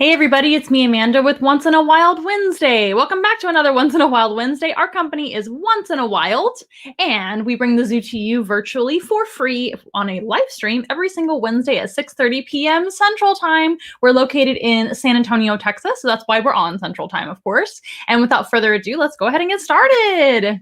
Hey everybody, it's me Amanda with Once in a Wild Wednesday. Welcome back to another Once in a Wild Wednesday. Our company is Once in a Wild, and we bring the zoo to you virtually for free on a live stream every single Wednesday at 6:30 p.m. Central Time. We're located in San Antonio, Texas, so that's why we're on Central Time, of course. And without further ado, let's go ahead and get started.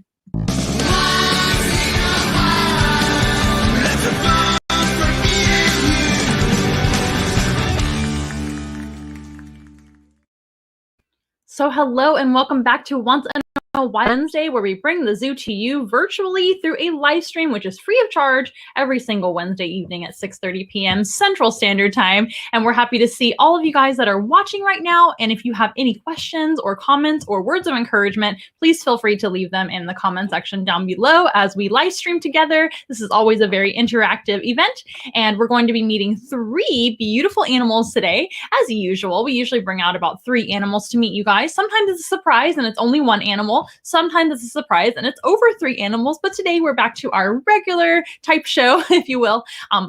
So hello and welcome back to Once in a Wild Wednesday, where we bring the zoo to you virtually through a live stream, which is free of charge every single Wednesday evening at 6:30 p.m. Central Standard Time. And we're happy to see all of you guys that are watching right now. And if you have any questions or comments or words of encouragement, please feel free to leave them in the comment section down below as we live stream together. This is always a very interactive event, and we're going to be meeting 3 beautiful animals today. As usual, we usually bring out about 3 animals to meet you guys. Sometimes it's a surprise and it's only 1 animal. Sometimes it's a surprise and it's over 3 animals. But today we're back to our regular type show, if you will,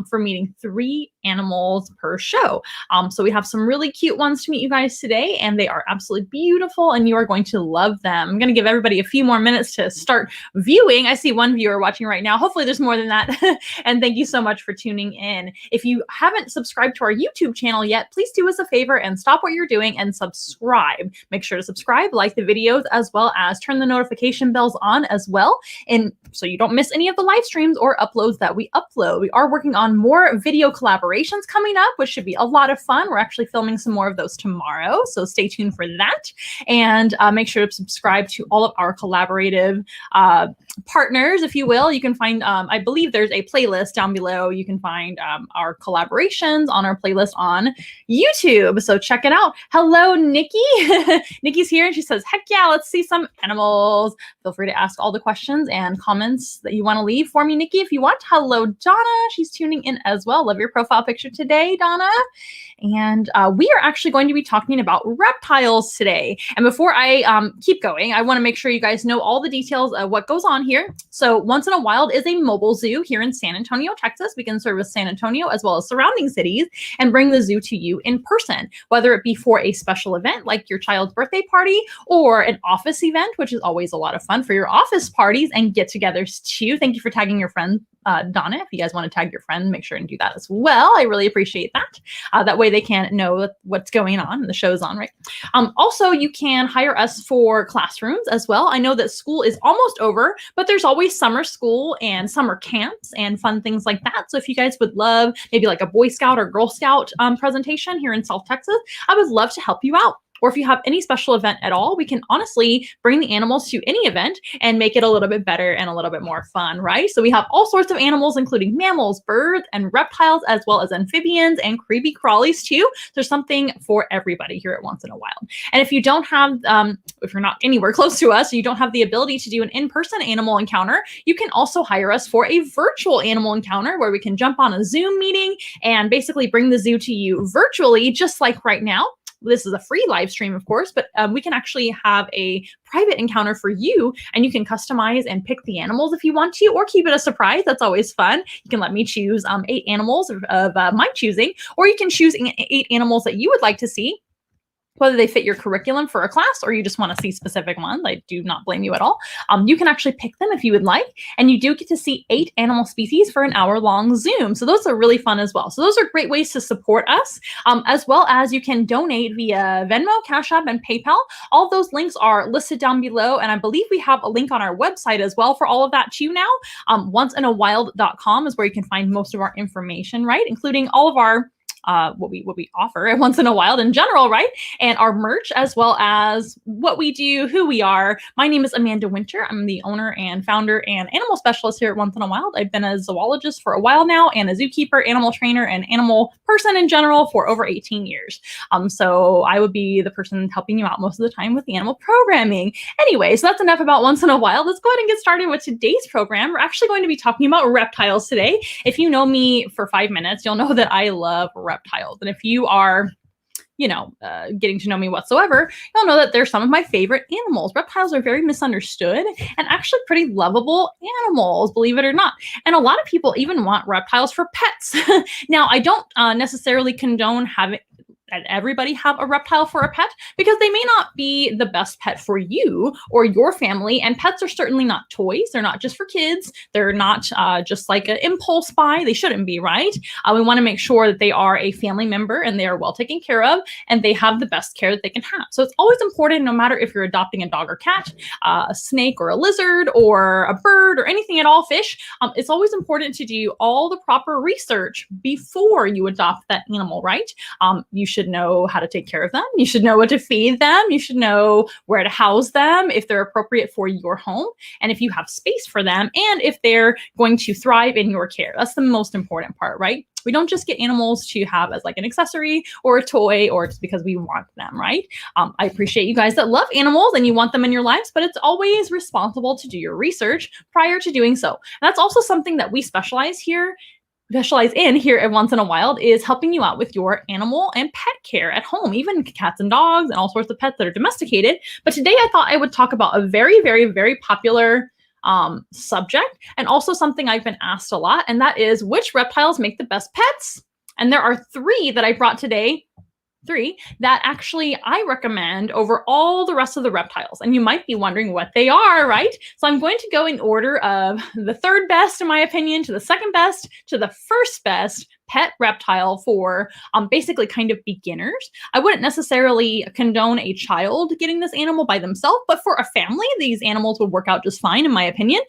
for meeting 3 animals per show. So we have some really cute ones to meet you guys today, and they are absolutely beautiful and you are going to love them. I'm going to give everybody a few more minutes to start viewing. I see 1 viewer watching right now. Hopefully there's more than that. And thank you so much for tuning in. If you haven't subscribed to our YouTube channel yet, please do us a favor and stop what you're doing and subscribe. Make sure to subscribe, like the videos, as well as turn the notification bells on as well, and so you don't miss any of the live streams or uploads that we upload. We are working on more video collaborations coming up, which should be a lot of fun. We're actually filming some more of those tomorrow, so stay tuned for that. And make sure to subscribe to all of our collaborative partners, if you will. You can find, I believe there's a playlist down below. You can find our collaborations on our playlist on YouTube, so check it out. Hello, Nikki. Nikki's here and she says, heck yeah, let's see some animals. Feel free to ask all the questions and comments that you want to leave for me, Nikki, if you want. Hello, Donna. She's tuning in as well. Love your profile picture today, Donna. And we are actually going to be talking about reptiles today. And before I keep going, I want to make sure you guys know all the details of what goes on here. So Once in a Wild is a mobile zoo here in San Antonio, Texas. We can service San Antonio as well as surrounding cities and bring the zoo to you in person, whether it be for a special event like your child's birthday party or an office event, which is always a lot of fun for your office parties and get-togethers too. Thank you for tagging your friend, Donna. If you guys want to tag your friend, make sure and do that as well. I really appreciate that. That way they can know what's going on and the show's on, right? Also, you can hire us for classrooms as well. I know that school is almost over, but there's always summer school and summer camps and fun things like that. So if you guys would love maybe like a Boy Scout or Girl Scout presentation here in South Texas, I would love to help you out. Or if you have any special event at all, we can honestly bring the animals to any event and make it a little bit better and a little bit more fun, right? So we have all sorts of animals, including mammals, birds, and reptiles, as well as amphibians and creepy crawlies too. There's something for everybody here at Once in a Wild. And if you don't have, if you're not anywhere close to us, you don't have the ability to do an in-person animal encounter, you can also hire us for a virtual animal encounter where we can jump on a Zoom meeting and basically bring the zoo to you virtually, just like right now. This is a free live stream, of course, but we can actually have a private encounter for you, and you can customize and pick the animals if you want to, or keep it a surprise. That's always fun. You can let me choose 8 animals of my choosing, or you can choose 8 animals that you would like to see, whether they fit your curriculum for a class or you just want to see specific ones. I do not blame you at all. You can actually pick them if you would like, and you do get to see 8 animal species for an hour-long Zoom. So those are really fun as well. So those are great ways to support us, as well as you can donate via Venmo, Cash App, and PayPal. All those links are listed down below, and I believe we have a link on our website as well for all of that too now. Onceinawild.com is where you can find most of our information, right? Including all of our what we offer at Once in a Wild in general, right? And our merch, as well as what we do, who we are. My name is Amanda Winter. I'm the owner and founder and animal specialist here at Once in a Wild. I've been a zoologist for a while now and a zookeeper, animal trainer, and animal person in general for over 18 years. So I would be the person helping you out most of the time with the animal programming. Anyway, so that's enough about Once in a Wild. Let's go ahead and get started with today's program. We're actually going to be talking about reptiles today. If you know me for 5 minutes, you'll know that I love reptiles. And if you are getting to know me whatsoever, you'll know that they're some of my favorite animals. Reptiles are very misunderstood and actually pretty lovable animals, believe it or not. And a lot of people even want reptiles for pets. Now, I don't necessarily condone having everybody have a reptile for a pet, because they may not be the best pet for you or your family. And pets are certainly not toys. They're not just for kids. They're not just like an impulse buy. They shouldn't be, right? We want to make sure that they are a family member and they are well taken care of and they have the best care that they can have. So it's always important, no matter if you're adopting a dog or cat, a snake or a lizard or a bird or anything at all, fish, it's always important to do all the proper research before you adopt that animal, right? You should know how to take care of them. You should know what to feed them. You should know where to house them if they're appropriate for your home, and if you have space for them, and if they're going to thrive in your care. That's the most important part, right? We don't just get animals to have as like an accessory or a toy or just because we want them, right? I appreciate you guys that love animals and you want them in your lives, but it's always responsible to do your research prior to doing so. And that's also something that we specialize in here at Once in a Wild, is helping you out with your animal and pet care at home, even cats and dogs and all sorts of pets that are domesticated. But today I thought I would talk about a very, very, very popular subject, and also something I've been asked a lot, and that is which reptiles make the best pets. And there are three that I brought today, that actually I recommend over all the rest of the reptiles. And you might be wondering what they are, right? So I'm going to go in order of the third best, in my opinion, to the second best, to the first best pet reptile for basically kind of beginners. I wouldn't necessarily condone a child getting this animal by themselves, but for a family, these animals would work out just fine, in my opinion.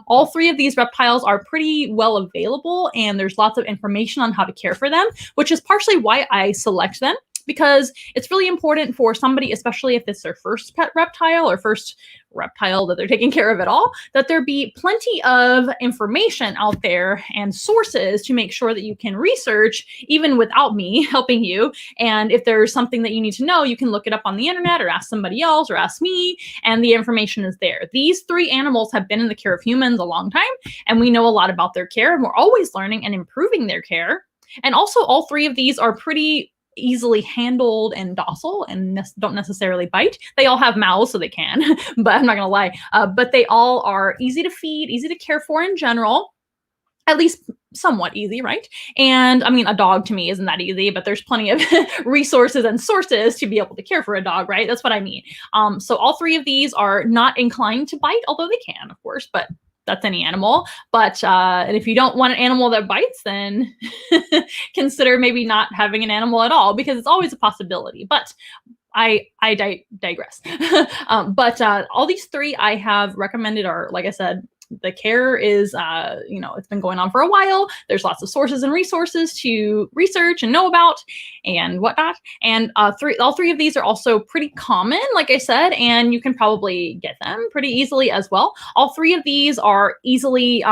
All three of these reptiles are pretty well available, and there's lots of information on how to care for them, which is partially why I select them. Because it's really important for somebody, especially if it's their first pet reptile or first reptile that they're taking care of at all, that there be plenty of information out there and sources to make sure that you can research even without me helping you. And if there's something that you need to know, you can look it up on the internet or ask somebody else or ask me, and the information is there. These three animals have been in the care of humans a long time, and we know a lot about their care, and we're always learning and improving their care. And also, all three of these are pretty easily handled and docile and don't necessarily bite. They all have mouths, so they can, but I'm not gonna lie. But they all are easy to feed, easy to care for in general, at least somewhat easy, right? And I mean, a dog to me isn't that easy, but there's plenty of resources and sources to be able to care for a dog, right? That's what I mean. So all three of these are not inclined to bite, although they can, of course, but that's any animal. But and if you don't want an animal that bites, then consider maybe not having an animal at all, because it's always a possibility. But I digress. But all these three I have recommended are, like I said, the care is, it's been going on for a while. There's lots of sources and resources to research and know about and whatnot. And all three of these are also pretty common, like I said, and you can probably get them pretty easily as well. All three of these are easily,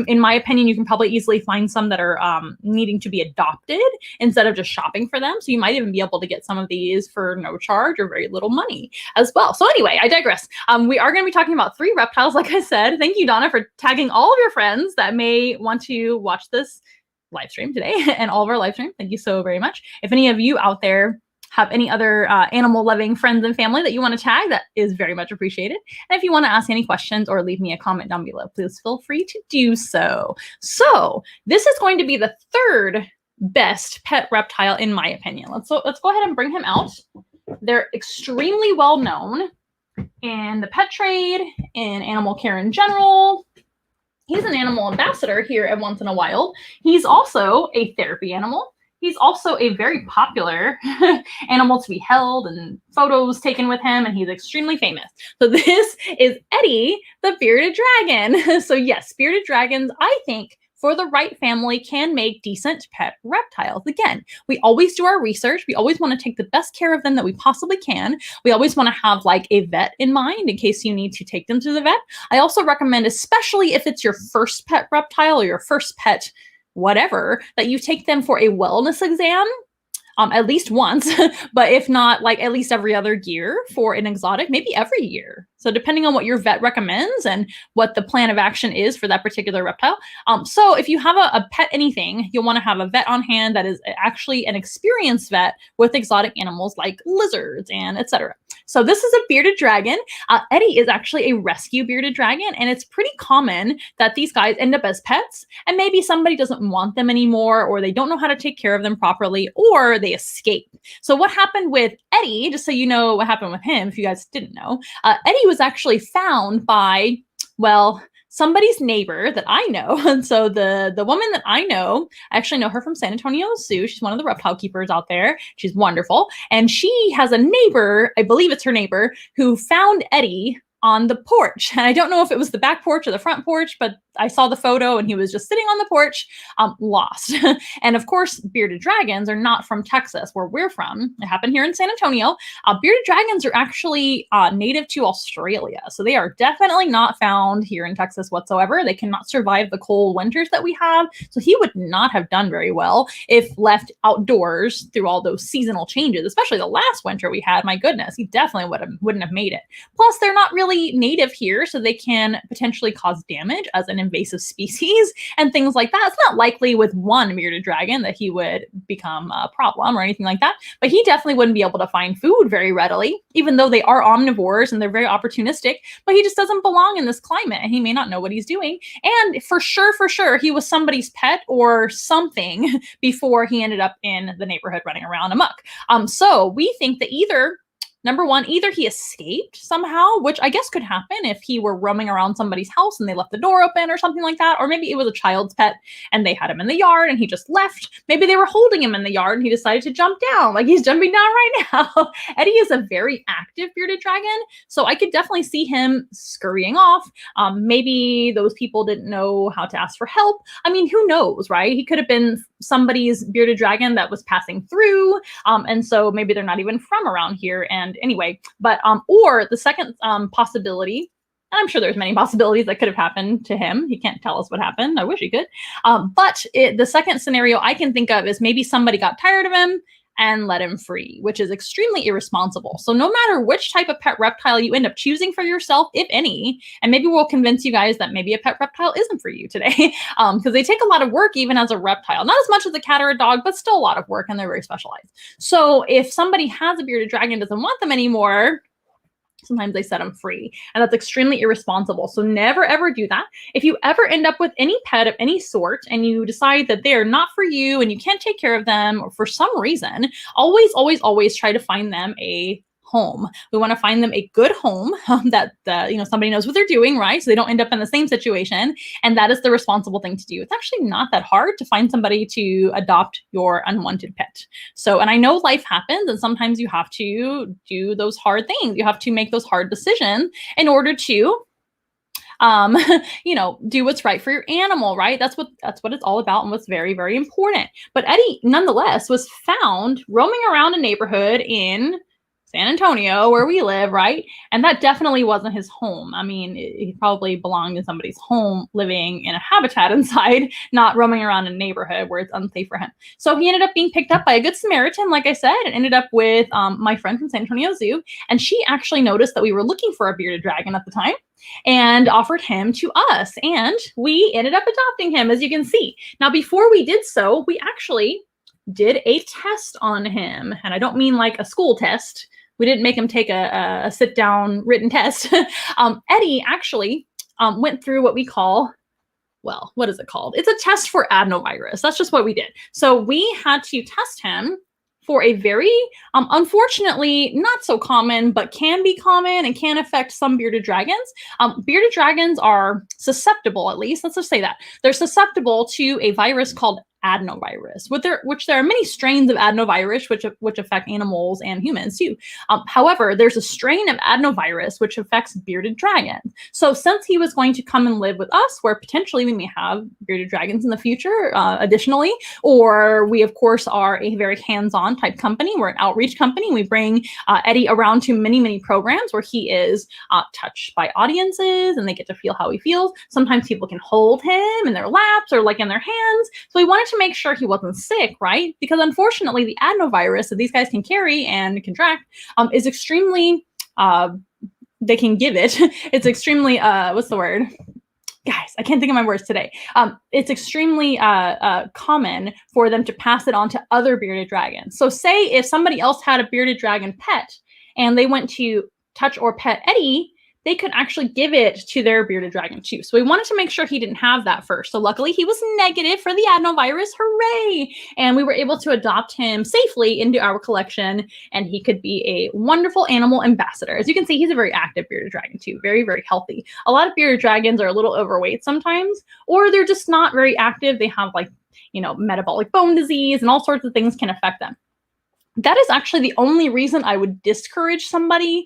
in my opinion, you can probably easily find some that are needing to be adopted instead of just shopping for them. So you might even be able to get some of these for no charge or very little money as well. So anyway, I digress. We are going to be talking about three reptiles, like I said. Thank you, Donna, for tagging all of your friends that may want to watch this live stream today and all of our live stream. Thank you so very much. If any of you out there have any other animal loving friends and family that you want to tag, that is very much appreciated. And if you want to ask any questions or leave me a comment down below, please feel free to do so. So this is going to be the third best pet reptile in my opinion. Let's go ahead and bring him out. They're extremely well known in the pet trade, in animal care in general. He's an animal ambassador here at Once in a Wild. He's also a therapy animal. He's also a very popular animal to be held and photos taken with him, and he's extremely famous. So this is Eddie, the bearded dragon. So yes, bearded dragons, I think, for the right family, can make decent pet reptiles. Again, we always do our research. We always want to take the best care of them that we possibly can. We always want to have like a vet in mind in case you need to take them to the vet. I also recommend, especially if it's your first pet reptile or your first pet whatever, that you take them for a wellness exam. At least once, but if not, like at least every other year for an exotic, maybe every year. So depending on what your vet recommends and what the plan of action is for that particular reptile. So if you have a pet anything, you'll want to have a vet on hand that is actually an experienced vet with exotic animals like lizards and etc. So this is a bearded dragon. Eddie is actually a rescue bearded dragon, and it's pretty common that these guys end up as pets, and maybe somebody doesn't want them anymore, or they don't know how to take care of them properly, or they escape. So what happened with Eddie, just so you know what happened with him, if you guys didn't know, Eddie was actually found by, well, somebody's neighbor that I know. And so the woman that I know, I actually know her from San Antonio Zoo. She's one of the reptile keepers out there. She's wonderful. And she has a neighbor, I believe it's her neighbor, who found Eddie on the porch. And I don't know if it was the back porch or the front porch, but I saw the photo and he was just sitting on the porch, lost. And of course, bearded dragons are not from Texas, where we're from. It happened here in San Antonio. Bearded dragons are actually native to Australia. So they are definitely not found here in Texas whatsoever. They cannot survive the cold winters that we have. So he would not have done very well if left outdoors through all those seasonal changes, especially the last winter we had. My goodness, he definitely wouldn't have made it. Plus, they're not really native here, so they can potentially cause damage as an invasive species and things like that. It's not likely with one bearded dragon that he would become a problem or anything like that, but he definitely wouldn't be able to find food very readily, even though they are omnivores and they're very opportunistic, but he just doesn't belong in this climate and he may not know what he's doing. And for sure, he was somebody's pet or something before he ended up in the neighborhood running around amok. So we think that number one, either he escaped somehow, which I guess could happen if he were roaming around somebody's house and they left the door open or something like that. Or maybe it was a child's pet and they had him in the yard and he just left. Maybe they were holding him in the yard and he decided to jump down, like he's jumping down right now. Eddie is a very active bearded dragon, so I could definitely see him scurrying off. Maybe those people didn't know how to ask for help. I mean, who knows, right? He could have been somebody's bearded dragon that was passing through. And so maybe they're not even from around here. And anyway, but or the second possibility, and I'm sure there's many possibilities that could have happened to him. He can't tell us what happened. I wish he could. But the second scenario I can think of is maybe somebody got tired of him and let him free, which is extremely irresponsible. So no matter which type of pet reptile you end up choosing for yourself, if any, and maybe we'll convince you guys that maybe a pet reptile isn't for you today, because they take a lot of work even as a reptile. Not as much as a cat or a dog, but still a lot of work, and they're very specialized. So if somebody has a bearded dragon and doesn't want them anymore, sometimes they set them free, and that's extremely irresponsible. So never, ever do that. If you ever end up with any pet of any sort and you decide that they're not for you and you can't take care of them or for some reason, always try to find them a home. We want to find them a good home that somebody knows what they're doing, right? So they don't end up in the same situation. And that is the responsible thing to do. It's actually not that hard to find somebody to adopt your unwanted pet. So, and I know life happens and sometimes you have to do those hard things. You have to make those hard decisions in order to do what's right for your animal, right? That's what it's all about and what's very, very important. But Eddie, nonetheless, was found roaming around a neighborhood in San Antonio, where we live, right? And that definitely wasn't his home. I mean, he probably belonged in somebody's home, living in a habitat inside, not roaming around a neighborhood where it's unsafe for him. So he ended up being picked up by a good Samaritan, like I said, and ended up with my friend from San Antonio Zoo. And she actually noticed that we were looking for a bearded dragon at the time and offered him to us. And we ended up adopting him, as you can see. Now, before we did so, we actually did a test on him. And I don't mean like a school test. We didn't make him take a sit-down written test. Eddie actually went through what we call, well, what is it called? It's a test for adenovirus. That's just what we did. So we had to test him for a very, unfortunately, not so common, but can be common and can affect some bearded dragons. Bearded dragons are susceptible, at least, let's just say that. They're susceptible to a virus called adenovirus, which there are many strains of adenovirus which affect animals and humans too. However, there's a strain of adenovirus which affects bearded dragons. So since he was going to come and live with us, where potentially we may have bearded dragons in the future, additionally, or we of course are a very hands-on type company. We're an outreach company. We bring Eddie around to many programs where he is touched by audiences and they get to feel how he feels. Sometimes people can hold him in their laps or like in their hands. So we wanted to make sure he wasn't sick, right? Because unfortunately, the adenovirus that these guys can carry and contract is extremely they can give it. It's extremely, what's the word? Guys, I can't think of my words today. It's extremely common for them to pass it on to other bearded dragons. So say if somebody else had a bearded dragon pet and they went to touch or pet Eddie, they could actually give it to their bearded dragon too. So we wanted to make sure he didn't have that first. So luckily he was negative for the adenovirus, hooray! And we were able to adopt him safely into our collection, and he could be a wonderful animal ambassador. As you can see, he's a very active bearded dragon too, very, very healthy. A lot of bearded dragons are a little overweight sometimes, or they're just not very active. They have like, you know, metabolic bone disease and all sorts of things can affect them. That is actually the only reason I would discourage somebody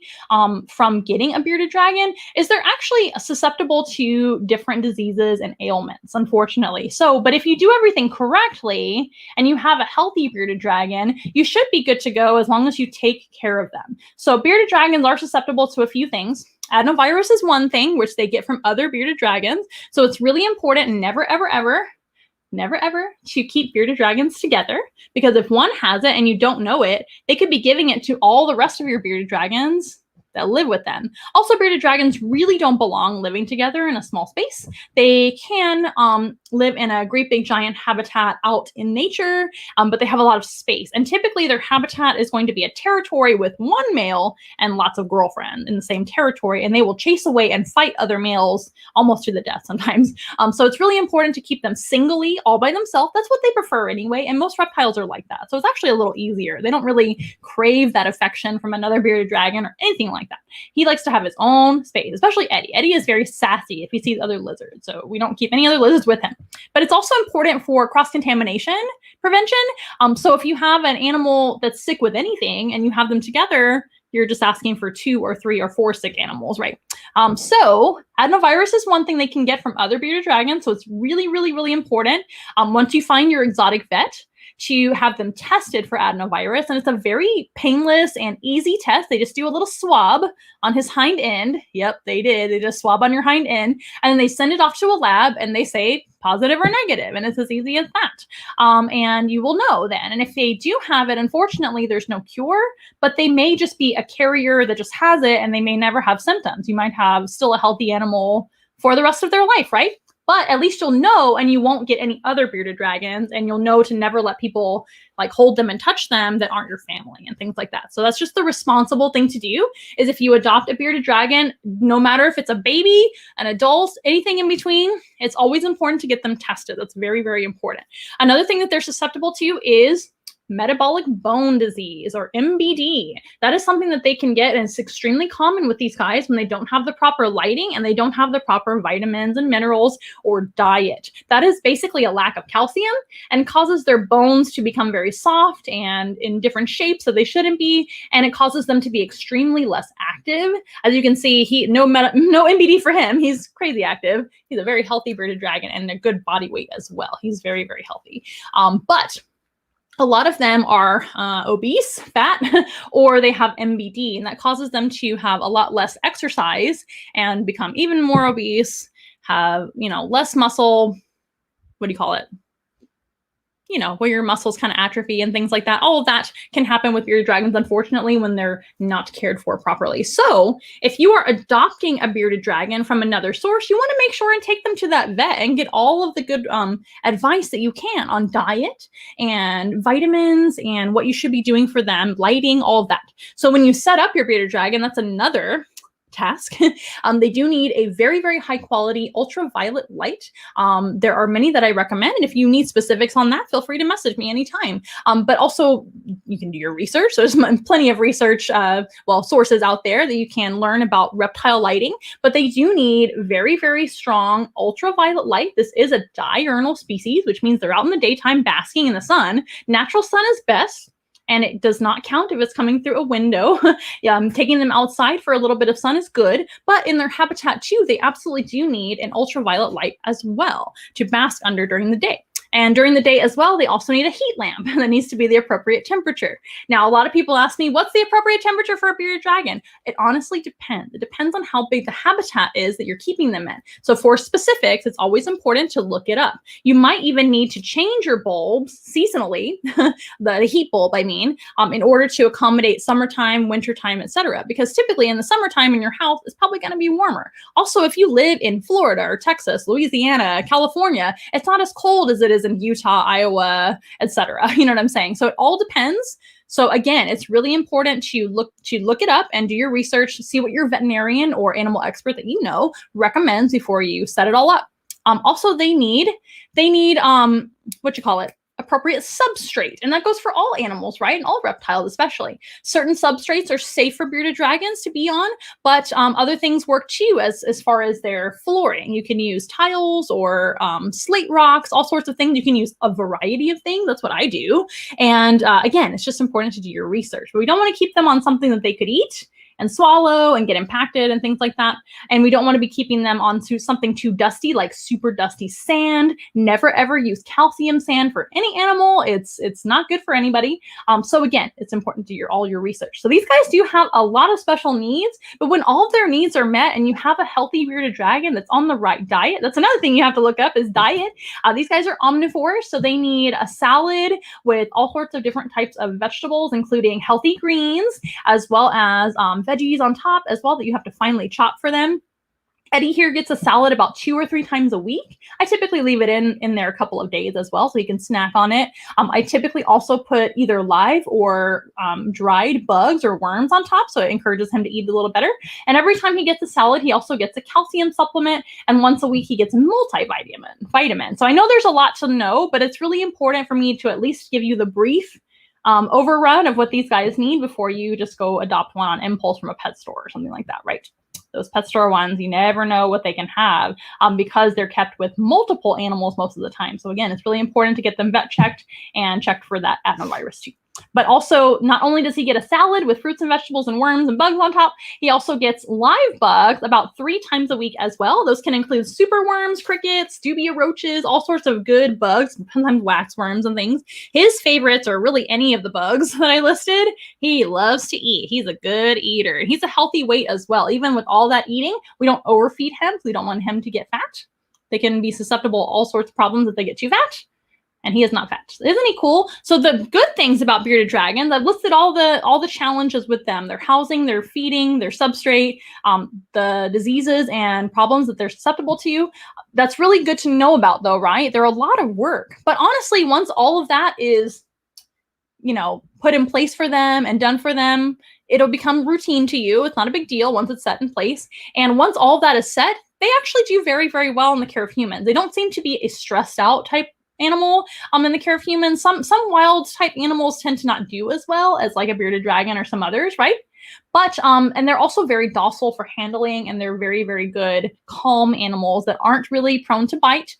from getting a bearded dragon, is they're actually susceptible to different diseases and ailments, unfortunately. So, but if you do everything correctly and you have a healthy bearded dragon, you should be good to go as long as you take care of them. So bearded dragons are susceptible to a few things. Adenovirus is one thing, which they get from other bearded dragons. So it's really important, never, ever, ever to keep bearded dragons together, because if one has it and you don't know it, they could be giving it to all the rest of your bearded dragons that live with them. Also, bearded dragons really don't belong living together in a small space. They can live in a great big giant habitat out in nature, but they have a lot of space. And typically their habitat is going to be a territory with one male and lots of girlfriends in the same territory, and they will chase away and fight other males almost to the death sometimes. So it's really important to keep them singly, all by themselves. That's what they prefer anyway, and most reptiles are like that. So it's actually a little easier. They don't really crave that affection from another bearded dragon or anything like that. He likes to have his own space, especially Eddie. Eddie is very sassy if he sees other lizards, so we don't keep any other lizards with him. But it's also important for cross-contamination prevention. So if you have an animal that's sick with anything and you have them together, you're just asking for 2 or 3 or 4 sick animals, right? So adenovirus is one thing they can get from other bearded dragons. So it's really, really, really important once you find your exotic vet to have them tested for adenovirus. And it's a very painless and easy test. They just do a little swab on his hind end. Yep, they did. They just swab on your hind end, and then they send it off to a lab and they say positive or negative. And it's as easy as that. And you will know then. And if they do have it, unfortunately, there's no cure, but they may just be a carrier that just has it and they may never have symptoms. You might have still a healthy animal for the rest of their life, right? But at least you'll know, and you won't get any other bearded dragons, and you'll know to never let people like hold them and touch them that aren't your family and things like that. So that's just the responsible thing to do, is if you adopt a bearded dragon, no matter if it's a baby, an adult, anything in between, it's always important to get them tested. That's very, very important. Another thing that they're susceptible to is metabolic bone disease, or MBD. That is something that they can get, and it's extremely common with these guys when they don't have the proper lighting and they don't have the proper vitamins and minerals or diet. That is basically a lack of calcium and causes their bones to become very soft and in different shapes that they shouldn't be, and it causes them to be extremely less active. As you can see, no MBD for him. He's crazy active. He's a very healthy bearded dragon and a good body weight as well. He's very, very healthy. But a lot of them are obese, fat, or they have MBD, and that causes them to have a lot less exercise and become even more obese, have, less muscle. What do you call it? Where your muscles kind of atrophy and things like that. All of that can happen with bearded dragons, unfortunately, when they're not cared for properly. So if you are adopting a bearded dragon from another source, you want to make sure and take them to that vet and get all of the good advice that you can on diet and vitamins and what you should be doing for them, lighting, all of that. So when you set up your bearded dragon, that's another task. They do need a very, very high quality ultraviolet light. There are many that I recommend, and if you need specifics on that, feel free to message me anytime. But also you can do your research. There's plenty of research, sources out there that you can learn about reptile lighting, but they do need very, very strong ultraviolet light. This is a diurnal species, which means they're out in the daytime basking in the sun. Natural sun is best. And it does not count if it's coming through a window. Taking them outside for a little bit of sun is good, but in their habitat too, they absolutely do need an ultraviolet light as well to bask under during the day. And during the day as well, they also need a heat lamp that needs to be the appropriate temperature. Now, a lot of people ask me, what's the appropriate temperature for a bearded dragon? It honestly depends. It depends on how big the habitat is that you're keeping them in. So for specifics, it's always important to look it up. You might even need to change your bulbs seasonally, the heat bulb, I mean, in order to accommodate summertime, wintertime, etc. Because typically in the summertime in your house, it's probably going to be warmer. Also, if you live in Florida or Texas, Louisiana, California, it's not as cold as it is in Utah, Iowa, etc. You know what I'm saying? So it all depends. So again, it's really important to look it up and do your research to see what your veterinarian or animal expert that you know recommends before you set it all up. Also, they need appropriate substrate, and that goes for all animals, right? And all reptiles especially. Certain substrates are safe for bearded dragons to be on, but other things work too as far as their flooring. You can use tiles or slate rocks, all sorts of things. You can use a variety of things. That's what I do. And again, it's just important to do your research. But we don't want to keep them on something that they could eat and swallow and get impacted and things like that. And we don't want to be keeping them onto something too dusty, like super dusty sand. Never ever use calcium sand for any animal. It's not good for anybody. So again, it's important to do all your research. So these guys do have a lot of special needs, but when all of their needs are met and you have a healthy bearded dragon that's on the right diet, that's another thing you have to look up is diet. These guys are omnivores, so they need a salad with all sorts of different types of vegetables, including healthy greens, as well as veggies on top as well that you have to finely chop for them. Eddie here gets a salad about 2 or 3 times a week. I typically leave it in there a couple of days as well so he can snack on it. I typically also put either live or dried bugs or worms on top, so it encourages him to eat a little better. And every time he gets a salad, he also gets a calcium supplement, and once a week he gets a vitamin. So I know there's a lot to know, but it's really important for me to at least give you the brief overrun of what these guys need before you just go adopt one on impulse from a pet store or something like that, right? Those pet store ones, you never know what they can have because they're kept with multiple animals most of the time. So again, it's really important to get them vet checked and checked for that adenovirus too. But also, not only does he get a salad with fruits and vegetables and worms and bugs on top, he also gets live bugs about 3 times a week as well. Those can include super worms, crickets, dubia roaches, all sorts of good bugs, sometimes wax worms and things. His favorites are really any of the bugs that I listed. He loves to eat. He's a good eater. He's a healthy weight as well. Even with all that eating, we don't overfeed him because we don't want him to get fat. They can be susceptible to all sorts of problems if they get too fat. And he is not fat. Isn't he cool? So the good things about bearded dragons, I've listed all the challenges with them: their housing, their feeding, their substrate, the diseases and problems that they're susceptible to. That's really good to know about, though, right? They're a lot of work. But honestly, once all of that is, put in place for them and done for them, it'll become routine to you. It's not a big deal once it's set in place. And once all of that is set, they actually do very, very well in the care of humans. They don't seem to be a stressed out type animal in the care of humans. Some wild type animals tend to not do as well as like a bearded dragon or some others, right? But and they're also very docile for handling, and they're very, very good calm animals that aren't really prone to bite.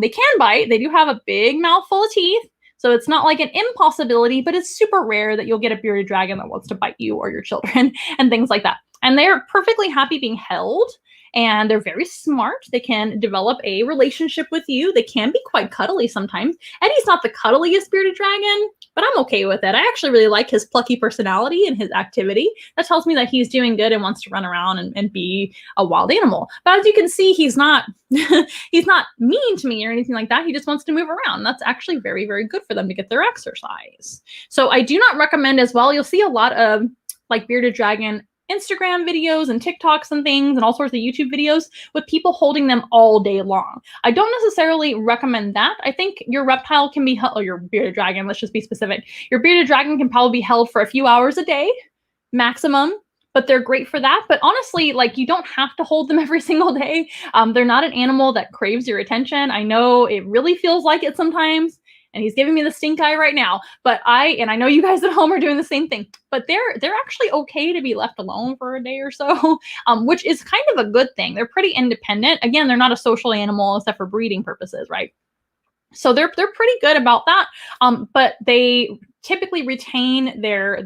They can bite. They do have a big mouth full of teeth, so it's not like an impossibility, but it's super rare that you'll get a bearded dragon that wants to bite you or your children and things like that. And they're perfectly happy being held. And they're very smart. They can develop a relationship with you. They can be quite cuddly sometimes. Eddie's not the cuddliest bearded dragon, but I'm okay with it. I actually really like his plucky personality and his activity. That tells me that he's doing good and wants to run around and be a wild animal. But as you can see, he's not he's not mean to me or anything like that. He just wants to move around. That's actually very, very good for them to get their exercise. So I do not recommend as well. You'll see a lot of like bearded dragon Instagram videos and TikToks and things and all sorts of YouTube videos with people holding them all day long. I don't necessarily recommend that. I think your reptile can be held, or your bearded dragon, let's just be specific. Your bearded dragon can probably be held for a few hours a day, maximum, but they're great for that. But honestly, like, you don't have to hold them every single day. They're not an animal that craves your attention. I know it really feels like it sometimes. And he's giving me the stink eye right now, but I know you guys at home are doing the same thing, but they're actually okay to be left alone for a day or so, which is kind of a good thing. They're pretty independent. Again, they're not a social animal except for breeding purposes, right? So they're pretty good about that. But they typically retain their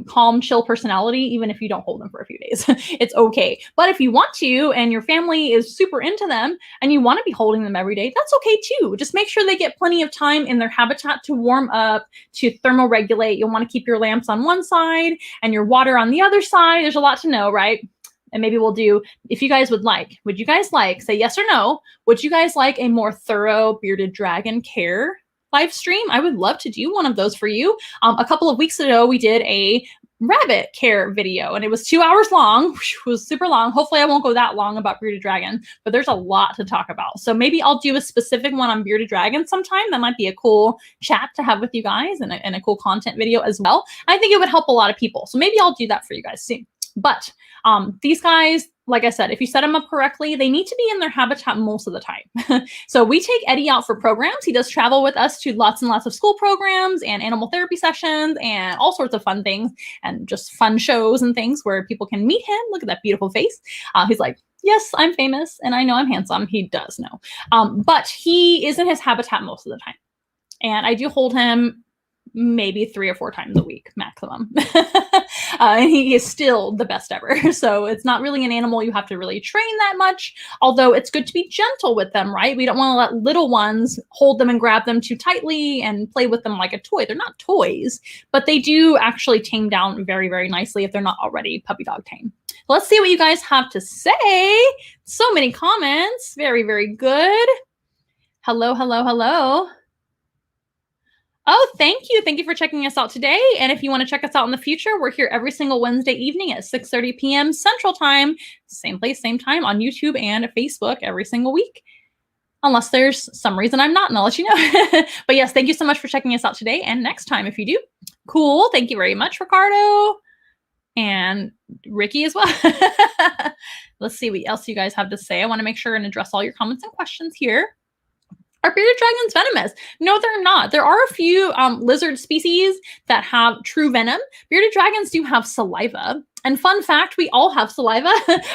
calm, chill personality, even if you don't hold them for a few days. It's okay. But if you want to, and your family is super into them, and you want to be holding them every day, that's okay too. Just make sure they get plenty of time in their habitat to warm up, to thermoregulate. You'll want to keep your lamps on one side and your water on the other side. There's a lot to know, right? And maybe we'll do, if you guys would you guys like, say yes or no, would you guys like a more thorough bearded dragon care live stream? I would love to do one of those for you. A couple of weeks ago, we did a rabbit care video, and it was 2 hours long. It was super long. Hopefully I won't go that long about bearded dragon, but there's a lot to talk about. So maybe I'll do a specific one on bearded dragon sometime. That might be a cool chat to have with you guys, and a cool content video as well. I think it would help a lot of people. So maybe I'll do that for you guys soon. But these guys, like I said, if you set them up correctly, they need to be in their habitat most of the time. So we take Eddie out for programs. He does travel with us to lots and lots of school programs and animal therapy sessions and all sorts of fun things, and just fun shows and things where people can meet him. Look at that beautiful face. He's like, yes, I'm famous and I know I'm handsome. He does know. But he is in his habitat most of the time. And I do hold him maybe 3 or 4 times a week maximum. And he is still the best ever. So it's not really an animal you have to really train that much, although it's good to be gentle with them, right? We don't want to let little ones hold them and grab them too tightly and play with them like a toy. They're not toys, but they do actually tame down very, very nicely if they're not already puppy dog tame. Let's see what you guys have to say. So many comments. Very, very good. Hello, hello, hello. Oh, thank you. Thank you for checking us out today. And if you want to check us out in the future, we're here every single Wednesday evening at 6:30 p.m. Central Time. Same place, same time on YouTube and Facebook every single week. Unless there's some reason I'm not, and I'll let you know. But yes, thank you so much for checking us out today and next time if you do. Cool. Thank you very much, Ricardo. And Ricky as well. Let's see what else you guys have to say. I want to make sure and address all your comments and questions here. Are bearded dragons venomous? No, they're not. There are a few lizard species that have true venom. Bearded dragons do have saliva. And fun fact, we all have saliva,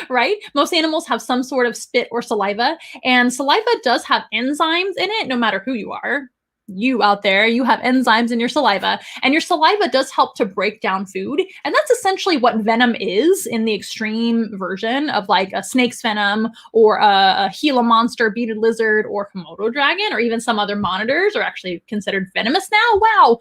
right? Most animals have some sort of spit or saliva. And saliva does have enzymes in it, no matter who you are. You out there, you have enzymes in your saliva, and your saliva does help to break down food. And that's essentially what venom is in the extreme version of like a snake's venom or a Gila monster, bearded lizard, or Komodo dragon, or even some other monitors are actually considered venomous now. Wow.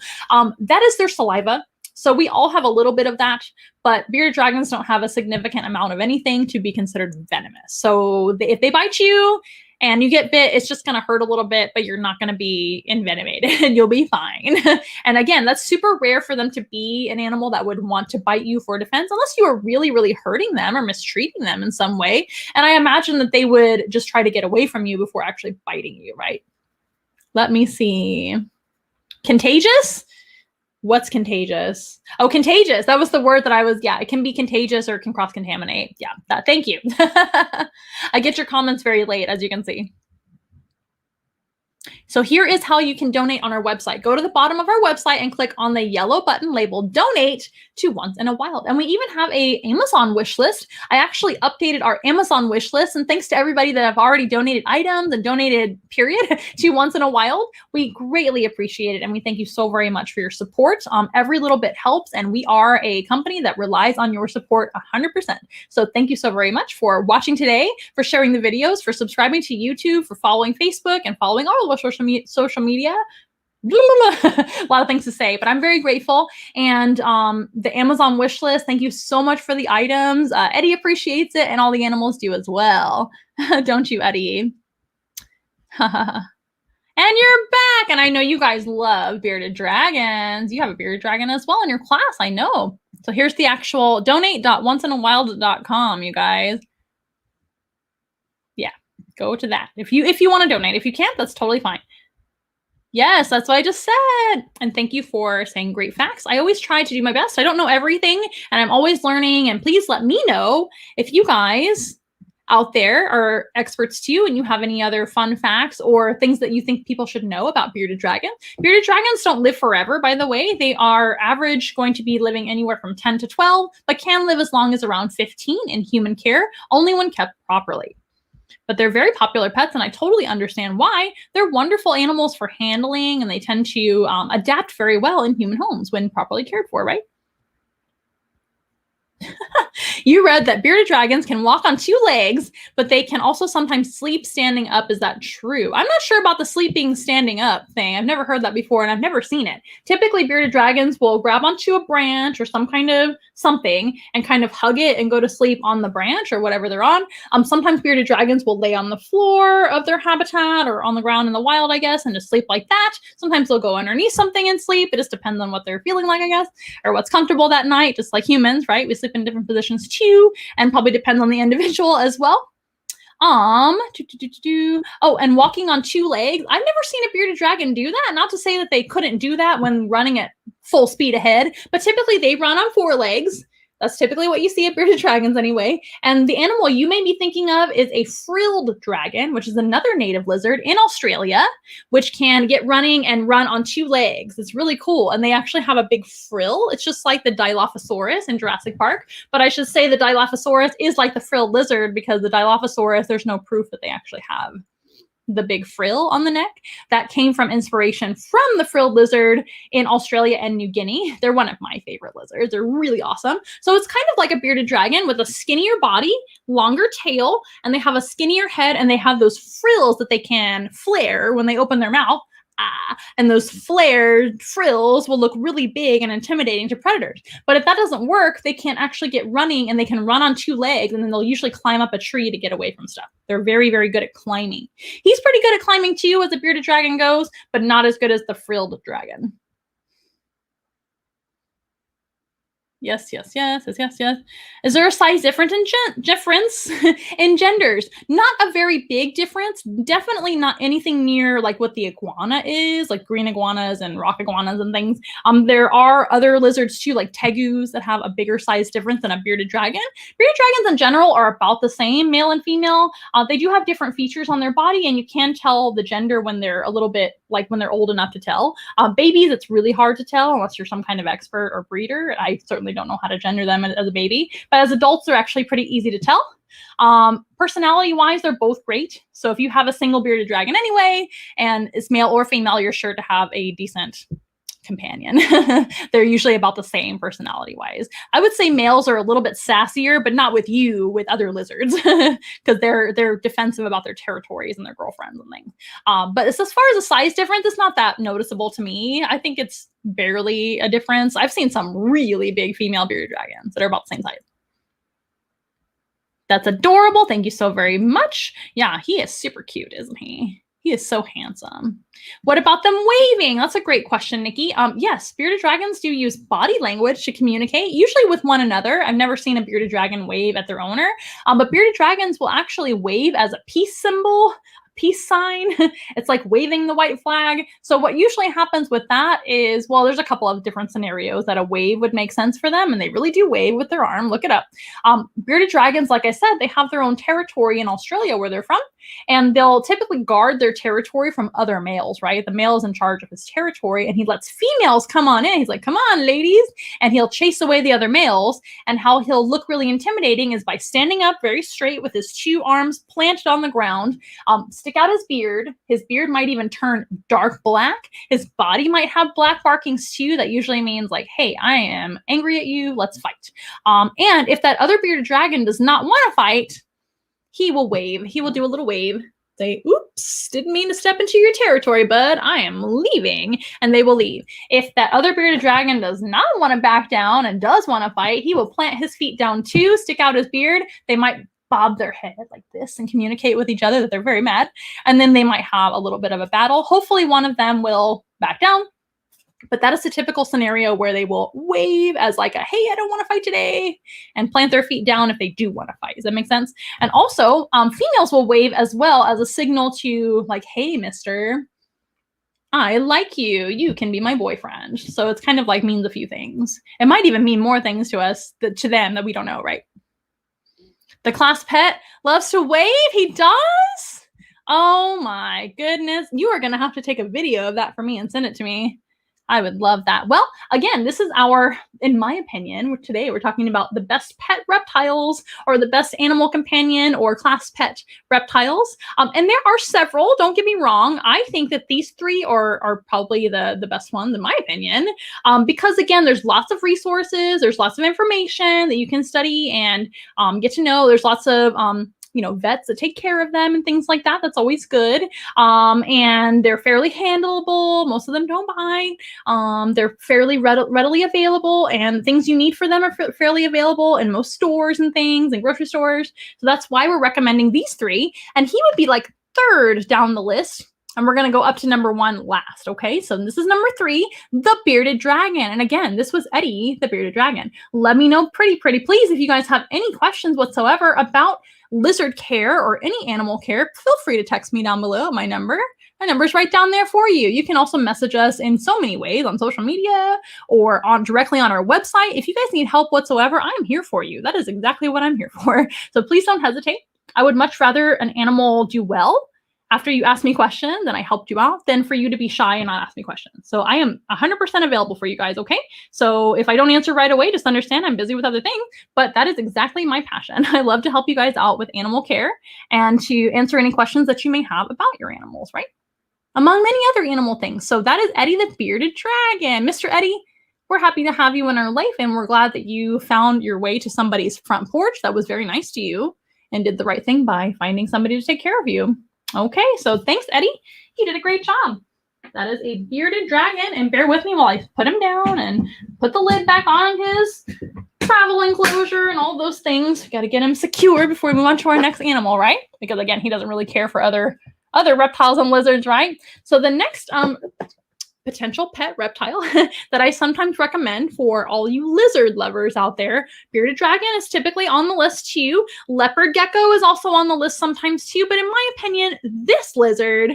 That is their saliva. So we all have a little bit of that, but bearded dragons don't have a significant amount of anything to be considered venomous. So if they bite you, and you get bit, it's just going to hurt a little bit, but you're not going to be envenomated and you'll be fine. And again, that's super rare for them to be an animal that would want to bite you for defense, unless you are really, really hurting them or mistreating them in some way. And I imagine that they would just try to get away from you before actually biting you, right? Let me see. Contagious? What's contagious? Oh, contagious. That was the word that I was, yeah, it can be contagious or it can cross-contaminate. Yeah, thank you. I get your comments very late, as you can see. So here is how you can donate on our website. Go to the bottom of our website and click on the yellow button labeled Donate to Once in a Wild. And we even have a Amazon wish list. I actually updated our Amazon wish list, and thanks to everybody that have already donated items and donated period to Once in a Wild. We greatly appreciate it, and we thank you so very much for your support. Every little bit helps, and we are a company that relies on your support 100%. So thank you so very much for watching today, for sharing the videos, for subscribing to YouTube, for following Facebook, and following all of our social media. A lot of things to say, but I'm very grateful. And the Amazon wish list, thank you so much for the items. Eddie appreciates it, and all the animals do as well. Don't you, Eddie? And you're back. And I know you guys love bearded dragons. You have a bearded dragon as well in your class, I know. So here's the actual donate.onceinawild.com, you guys. Yeah, go to that. If you want to donate. If you can't, that's totally fine. Yes, that's what I just said. And thank you for saying great facts. I always try to do my best. I don't know everything, and I'm always learning. And please let me know if you guys out there are experts too, and you have any other fun facts or things that you think people should know about bearded dragons. Bearded dragons don't live forever, by the way. They are average going to be living anywhere from 10 to 12, but can live as long as around 15 in human care, only when kept properly. But they're very popular pets, and I totally understand why. They're wonderful animals for handling, and they tend to adapt very well in human homes when properly cared for, right? You read that bearded dragons can walk on two legs, but they can also sometimes sleep standing up. Is that true? I'm not sure about the sleeping standing up thing. I've never heard that before, and I've never seen it. Typically, bearded dragons will grab onto a branch or some kind of something and kind of hug it and go to sleep on the branch or whatever they're on. Sometimes bearded dragons will lay on the floor of their habitat or on the ground in the wild, I guess, and just sleep like that. Sometimes they'll go underneath something and sleep. It just depends on what they're feeling like, I guess, or what's comfortable that night, just like humans, right? We sleep in different positions too, and probably depends on the individual as well. Oh, and walking on two legs. I've never seen a bearded dragon do that. Not to say that they couldn't do that when running at full speed ahead, but typically they run on four legs. That's typically what you see at bearded dragons anyway. And the animal you may be thinking of is a frilled dragon, which is another native lizard in Australia, which can get running and run on two legs. It's really cool. And they actually have a big frill. It's just like the Dilophosaurus in Jurassic Park. But I should say the Dilophosaurus is like the frilled lizard, because the Dilophosaurus, there's no proof that they actually have the big frill on the neck. That came from inspiration from the frilled lizard in Australia and New Guinea. They're one of my favorite lizards. They're really awesome. So it's kind of like a bearded dragon with a skinnier body, longer tail, and they have a skinnier head, and they have those frills that they can flare when they open their mouth. And those flared frills will look really big and intimidating to predators. But if that doesn't work, they can't actually get running, and they can run on two legs, and then they'll usually climb up a tree to get away from stuff. They're very, very good at climbing. He's pretty good at climbing too, as a bearded dragon goes, but not as good as the frilled dragon. Yes. Is there a size difference in genders? Not a very big difference. Definitely not anything near like what the iguana is, like green iguanas and rock iguanas and things. There are other lizards too, like tegus, that have a bigger size difference than a bearded dragon. Bearded dragons in general are about the same, male and female. They do have different features on their body, and you can tell the gender when they're a little bit, like when they're old enough to tell. Babies, it's really hard to tell unless you're some kind of expert or breeder. I certainly don't know how to gender them as a baby, but as adults, they're actually pretty easy to tell. Personality wise, they're both great. So if you have a single bearded dragon anyway, and it's male or female, you're sure to have a decent companion. They're usually about the same personality wise. I would say males are a little bit sassier, but not with you, with other lizards, because they're defensive about their territories and their girlfriends and things. But as far as the size difference, it's not that noticeable to me. I think it's barely a difference. I've seen some really big female bearded dragons that are about the same size. That's adorable. Thank you so very much. Yeah, he is super cute, isn't he? He is so handsome. What about them waving? That's a great question, Nikki. Yes, bearded dragons do use body language to communicate, usually with one another. I've never seen a bearded dragon wave at their owner, but bearded dragons will actually wave as a peace symbol, peace sign. It's like waving the white flag. So what usually happens with that is, well, there's a couple of different scenarios that a wave would make sense for them, and they really do wave with their arm. Look it up. Bearded dragons, like I said, they have their own territory in Australia where they're from, and they'll typically guard their territory from other males, right? The male is in charge of his territory, and he lets females come on in. He's like, come on, ladies, and he'll chase away the other males. And how he'll look really intimidating is by standing up very straight with his two arms planted on the ground, stick out his beard. His beard might even turn dark black. His body might have black markings too. That usually means like, hey, I am angry at you. Let's fight. And if that other bearded dragon does not want to fight, he will wave. He will do a little wave. Say, oops, didn't mean to step into your territory, bud. I am leaving. And they will leave. If that other bearded dragon does not want to back down and does want to fight, he will plant his feet down too, stick out his beard. They might bob their head like this and communicate with each other that they're very mad. And then they might have a little bit of a battle. Hopefully one of them will back down. But that is a typical scenario where they will wave as like a, hey, I don't want to fight today, and plant their feet down if they do want to fight. Does that make sense? And also, females will wave as well as a signal to like, hey, mister, I like you. You can be my boyfriend. So it's kind of like means a few things. It might even mean more things to us, to them, that we don't know, right? The class pet loves to wave. He does? Oh my goodness. You are going to have to take a video of that for me and send it to me. I would love that. Well, again, this is our, in my opinion, today we're talking about the best pet reptiles or the best animal companion or class pet reptiles. And there are several, don't get me wrong. I think that these three are probably the best ones in my opinion. Because again, there's lots of resources, there's lots of information that you can study and get to know. There's lots of vets that take care of them and things like that. That's always good. And they're fairly handleable. Most of them don't bite. They're fairly readily available, and things you need for them are fairly available in most stores and things and grocery stores. So that's why we're recommending these three. And he would be like third down the list. And we're going to go up to number one last, okay? So this is number three, the bearded dragon. And again, this was Eddie, the bearded dragon. Let me know pretty please if you guys have any questions whatsoever about lizard care or any animal care. Feel free to text me down below at my number. My number's right down there for you. You can also message us in so many ways on social media or directly on our website. If you guys need help whatsoever, I'm here for you. That is exactly what I'm here for. So please don't hesitate. I would much rather an animal do well after you ask me questions and I helped you out than for you to be shy and not ask me questions. So I am 100% available for you guys, okay? So if I don't answer right away, just understand I'm busy with other things, but that is exactly my passion. I love to help you guys out with animal care and to answer any questions that you may have about your animals, right? Among many other animal things. So that is Eddie the bearded dragon. Mr. Eddie, we're happy to have you in our life and we're glad that you found your way to somebody's front porch that was very nice to you and did the right thing by finding somebody to take care of you. Okay, so thanks, Eddie. You did a great job. That is a bearded dragon, and bear with me while I put him down and put the lid back on his travel enclosure and all those things. We got to get him secure before we move on to our next animal, right? Because again, he doesn't really care for other reptiles and lizards, right? So the next potential pet reptile that I sometimes recommend for all you lizard lovers out there. Bearded dragon is typically on the list too. Leopard gecko is also on the list sometimes too. But in my opinion, this lizard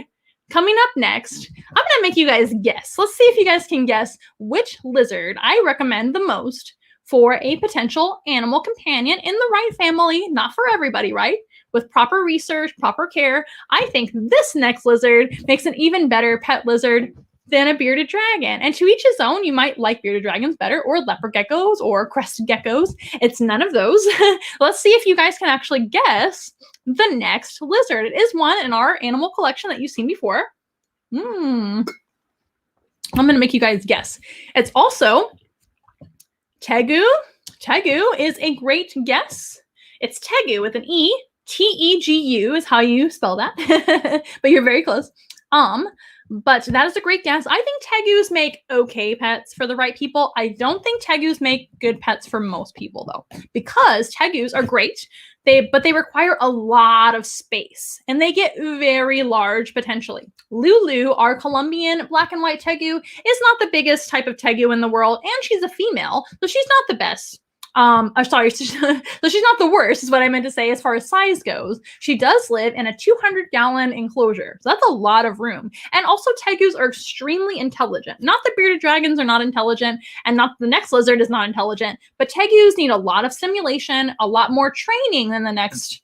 coming up next, I'm going to make you guys guess. Let's see if you guys can guess which lizard I recommend the most for a potential animal companion in the right family. Not for everybody, right? With proper research, proper care. I think this next lizard makes an even better pet lizard than a bearded dragon. And to each his own, you might like bearded dragons better or leopard geckos or crested geckos. It's none of those. Let's see if you guys can actually guess the next lizard. It is one in our animal collection that you've seen before. I'm going to make you guys guess. It's also tegu. Tegu is a great guess. It's tegu with an E. Tegu is how you spell that. But you're very close. But that is a great guess. I think tegus make okay pets for the right people. I don't think tegus make good pets for most people though, because tegus are great. But they require a lot of space and they get very large potentially. Lulu, our Colombian black and white tegu, is not the biggest type of tegu in the world, and she's a female, so she's not the best. So she's not the worst is what I meant to say as far as size goes. She does live in a 200-gallon enclosure. So that's a lot of room. And also tegus are extremely intelligent. Not the bearded dragons are not intelligent and not the next lizard is not intelligent, but tegus need a lot of stimulation, a lot more training than the next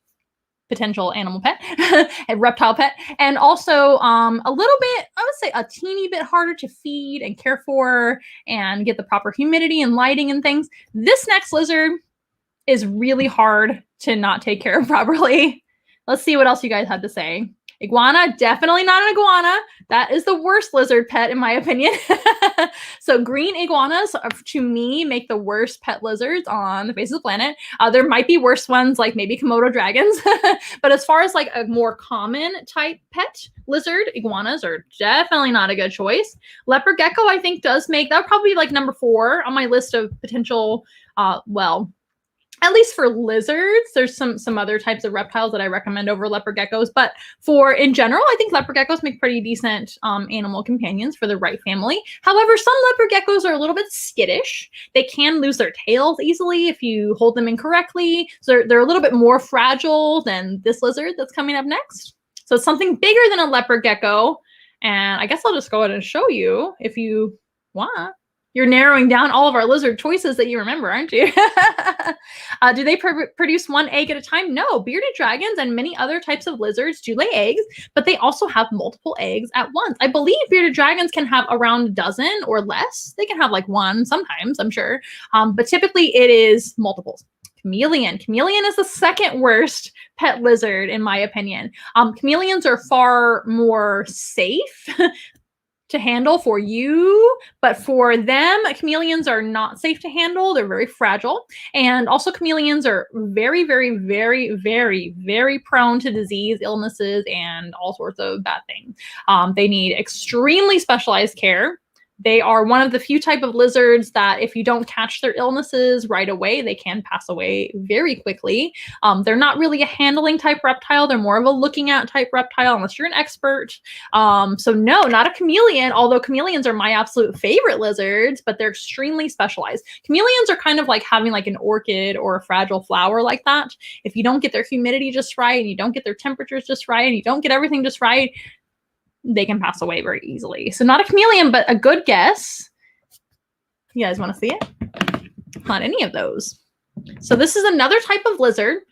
potential animal pet, a reptile pet, and also a little bit, I would say a teeny bit harder to feed and care for and get the proper humidity and lighting and things. This next lizard is really hard to not take care of properly. Let's see what else you guys had to say. Iguana, definitely not an iguana. That is the worst lizard pet in my opinion. So green iguanas, to me, make the worst pet lizards on the face of the planet. There might be worse ones like maybe Komodo dragons. But as far as like a more common type pet lizard, iguanas are definitely not a good choice. Leopard gecko, I think does make, that would probably be like number 4 on my list of potential, at least for lizards. There's some other types of reptiles that I recommend over leopard geckos, but for in general, I think leopard geckos make pretty decent animal companions for the right family. However, some leopard geckos are a little bit skittish. They can lose their tails easily if you hold them incorrectly. So they're a little bit more fragile than this lizard that's coming up next. So it's something bigger than a leopard gecko. And I guess I'll just go ahead and show you if you want. You're narrowing down all of our lizard choices that you remember, aren't you? Do they produce one egg at a time? No. Bearded dragons and many other types of lizards do lay eggs, but they also have multiple eggs at once. I believe bearded dragons can have around a dozen or less. They can have like one sometimes, I'm sure. But typically it is multiples. Chameleon. Chameleon is the second worst pet lizard, in my opinion. Chameleons are far more safe to handle for you, but for them, chameleons are not safe to handle. They're very fragile. And also chameleons are very, very, very, very, very prone to disease, illnesses, and all sorts of bad things. They need extremely specialized care. They are one of the few type of lizards that if you don't catch their illnesses right away, they can pass away very quickly. They're not really a handling type reptile. They're more of a looking at type reptile unless you're an expert. So no, not a chameleon, although chameleons are my absolute favorite lizards, but they're extremely specialized. Chameleons are kind of like having like an orchid or a fragile flower like that. If you don't get their humidity just right and you don't get their temperatures just right and you don't get everything just right, they can pass away very easily. So not a chameleon, but a good guess. You guys want to see it? Not any of those. So this is another type of lizard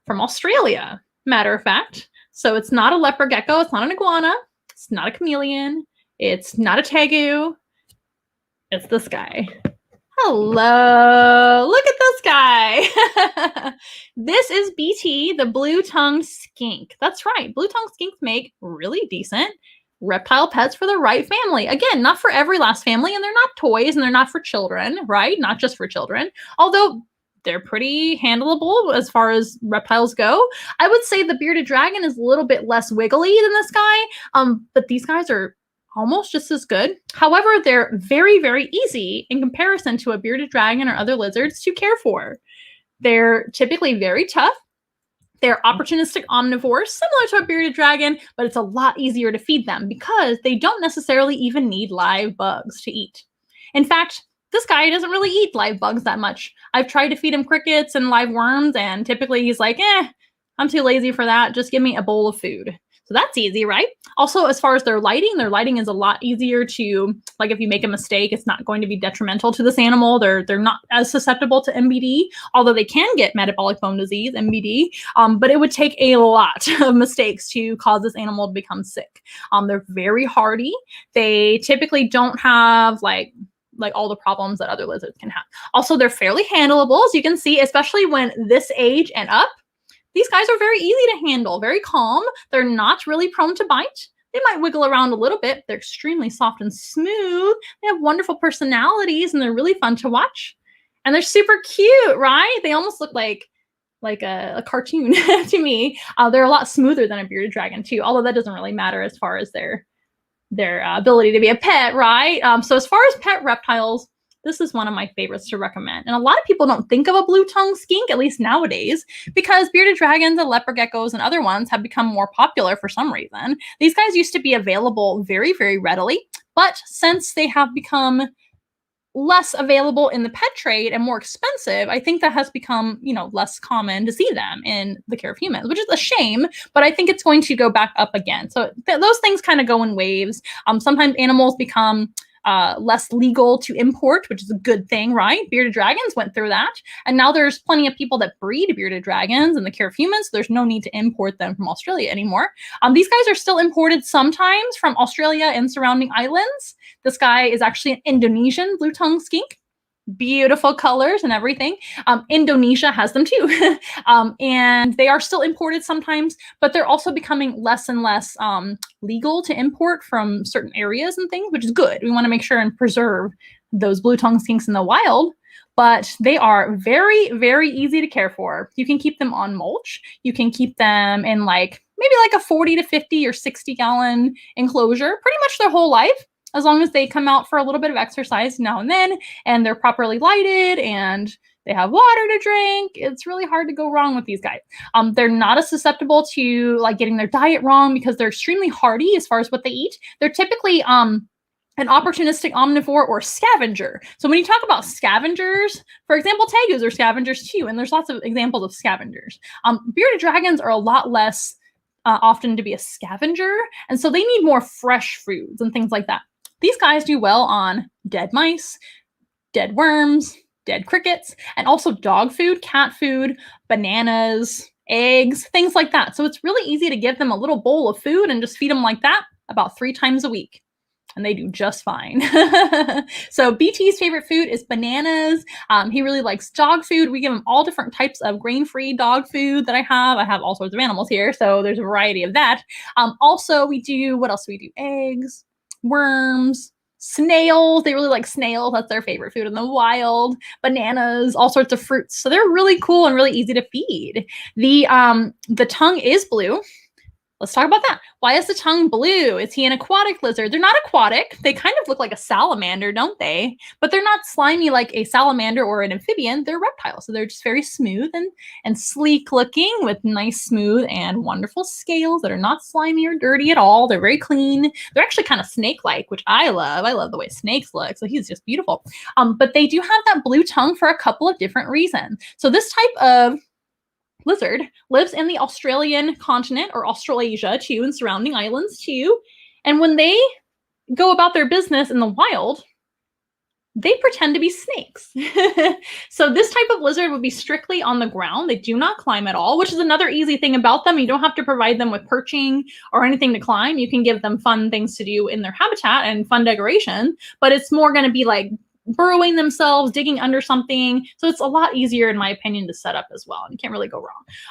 from Australia, matter of fact. So it's not a leopard gecko. It's not an iguana. It's not a chameleon. It's not a tegu. It's this guy. Hello, look at this guy. This is BT, the blue-tongued skink. That's right, blue-tongued skinks make really decent reptile pets for the right family. Again, not for every last family, and they're not toys, and they're not for children, right? Not just for children, although they're pretty handleable as far as reptiles go. I would say the bearded dragon is a little bit less wiggly than this guy, but these guys are almost just as good. However, they're very, very easy in comparison to a bearded dragon or other lizards to care for. They're typically very tough. They're opportunistic omnivores, similar to a bearded dragon, but it's a lot easier to feed them because they don't necessarily even need live bugs to eat. In fact, this guy doesn't really eat live bugs that much. I've tried to feed him crickets and live worms, and typically he's like, I'm too lazy for that. Just give me a bowl of food. So that's easy, right? Also, as far as their lighting is a lot easier to, like if you make a mistake, it's not going to be detrimental to this animal. They're not as susceptible to MBD, although they can get metabolic bone disease, MBD, but it would take a lot of mistakes to cause this animal to become sick. They're very hardy. They typically don't have like all the problems that other lizards can have. Also, they're fairly handleable, as you can see, especially when this age and up. These guys are very easy to handle, very calm. They're not really prone to bite. They might wiggle around a little bit. They're extremely soft and smooth. They have wonderful personalities, and they're really fun to watch. And they're super cute, right? They almost look like a cartoon to me. They're a lot smoother than a bearded dragon too, although that doesn't really matter as far as their ability to be a pet, right? So as far as pet reptiles, this is one of my favorites to recommend. And a lot of people don't think of a blue-tongued skink, at least nowadays, because bearded dragons and leopard geckos and other ones have become more popular for some reason. These guys used to be available very, very readily, but since they have become less available in the pet trade and more expensive, I think that has become, less common to see them in the care of humans, which is a shame, but I think it's going to go back up again. So those things kind of go in waves. Sometimes animals become less legal to import, which is a good thing, right? Bearded dragons went through that. And now there's plenty of people that breed bearded dragons in the care of humans. So there's no need to import them from Australia anymore. These guys are still imported sometimes from Australia and surrounding islands. This guy is actually an Indonesian blue-tongued skink. Beautiful colors and everything. Indonesia has them too. And they are still imported sometimes, but they're also becoming less and less legal to import from certain areas and things, which is good. We want to make sure and preserve those blue-tongued skinks in the wild, but they are very, very easy to care for. You can keep them on mulch. You can keep them in maybe a 40 to 50 or 60 gallon enclosure pretty much their whole life, as long as they come out for a little bit of exercise now and then, and they're properly lighted and they have water to drink. It's really hard to go wrong with these guys. They're not as susceptible to getting their diet wrong because they're extremely hardy as far as what they eat. They're typically an opportunistic omnivore or scavenger. So when you talk about scavengers, for example, tegus are scavengers too, and there's lots of examples of scavengers. Bearded dragons are a lot less often to be a scavenger, and so they need more fresh foods and things like that. These guys do well on dead mice, dead worms, dead crickets, and also dog food, cat food, bananas, eggs, things like that. So it's really easy to give them a little bowl of food and just feed them like that about 3 times a week. And they do just fine. So BT's favorite food is bananas. He really likes dog food. We give him all different types of grain-free dog food that I have. I have all sorts of animals here, so there's a variety of that. Also, we do, what else do we do? Eggs, worms, snails. They really like snails. That's their favorite food in the wild. Bananas, all sorts of fruits. So they're really cool and really easy to feed. The tongue is blue. Let's talk about that. Why is the tongue blue? Is he an aquatic lizard? They're not aquatic. They kind of look like a salamander, don't they? But they're not slimy like a salamander or an amphibian. They're reptiles. So they're just very smooth and sleek looking with nice, smooth, and wonderful scales that are not slimy or dirty at all. They're very clean. They're actually kind of snake-like, which I love. I love the way snakes look. So he's just beautiful. But they do have that blue tongue for a couple of different reasons. So this type of lizard lives in the Australian continent, or Australasia too, and surrounding islands too. And when they go about their business in the wild, they pretend to be snakes. So this type of lizard would be strictly on the ground. They do not climb at all, which is another easy thing about them. You don't have to provide them with perching or anything to climb. You can give them fun things to do in their habitat and fun decoration, but it's more going to be like burrowing themselves, digging under something. So it's a lot easier, in my opinion, to set up as well. And you can't really go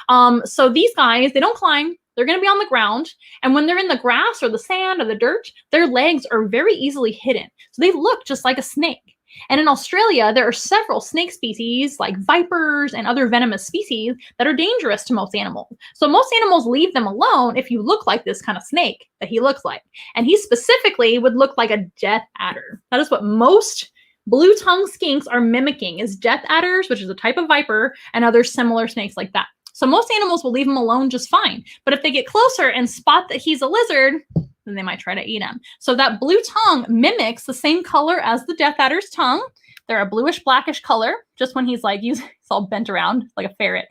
wrong. So these guys, they don't climb. They're going to be on the ground. And when they're in the grass or the sand or the dirt, their legs are very easily hidden. So they look just like a snake. And in Australia, there are several snake species like vipers and other venomous species that are dangerous to most animals. So most animals leave them alone if you look like this kind of snake that he looks like. And he specifically would look like a death adder. That is what most blue-tongued skinks are mimicking, is death adders, which is a type of viper, and other similar snakes like that. So most animals will leave him alone just fine. But if they get closer and spot that he's a lizard, then they might try to eat him. So that blue tongue mimics the same color as the death adder's tongue. They're a bluish blackish color. Just when he's like, he's all bent around like a ferret.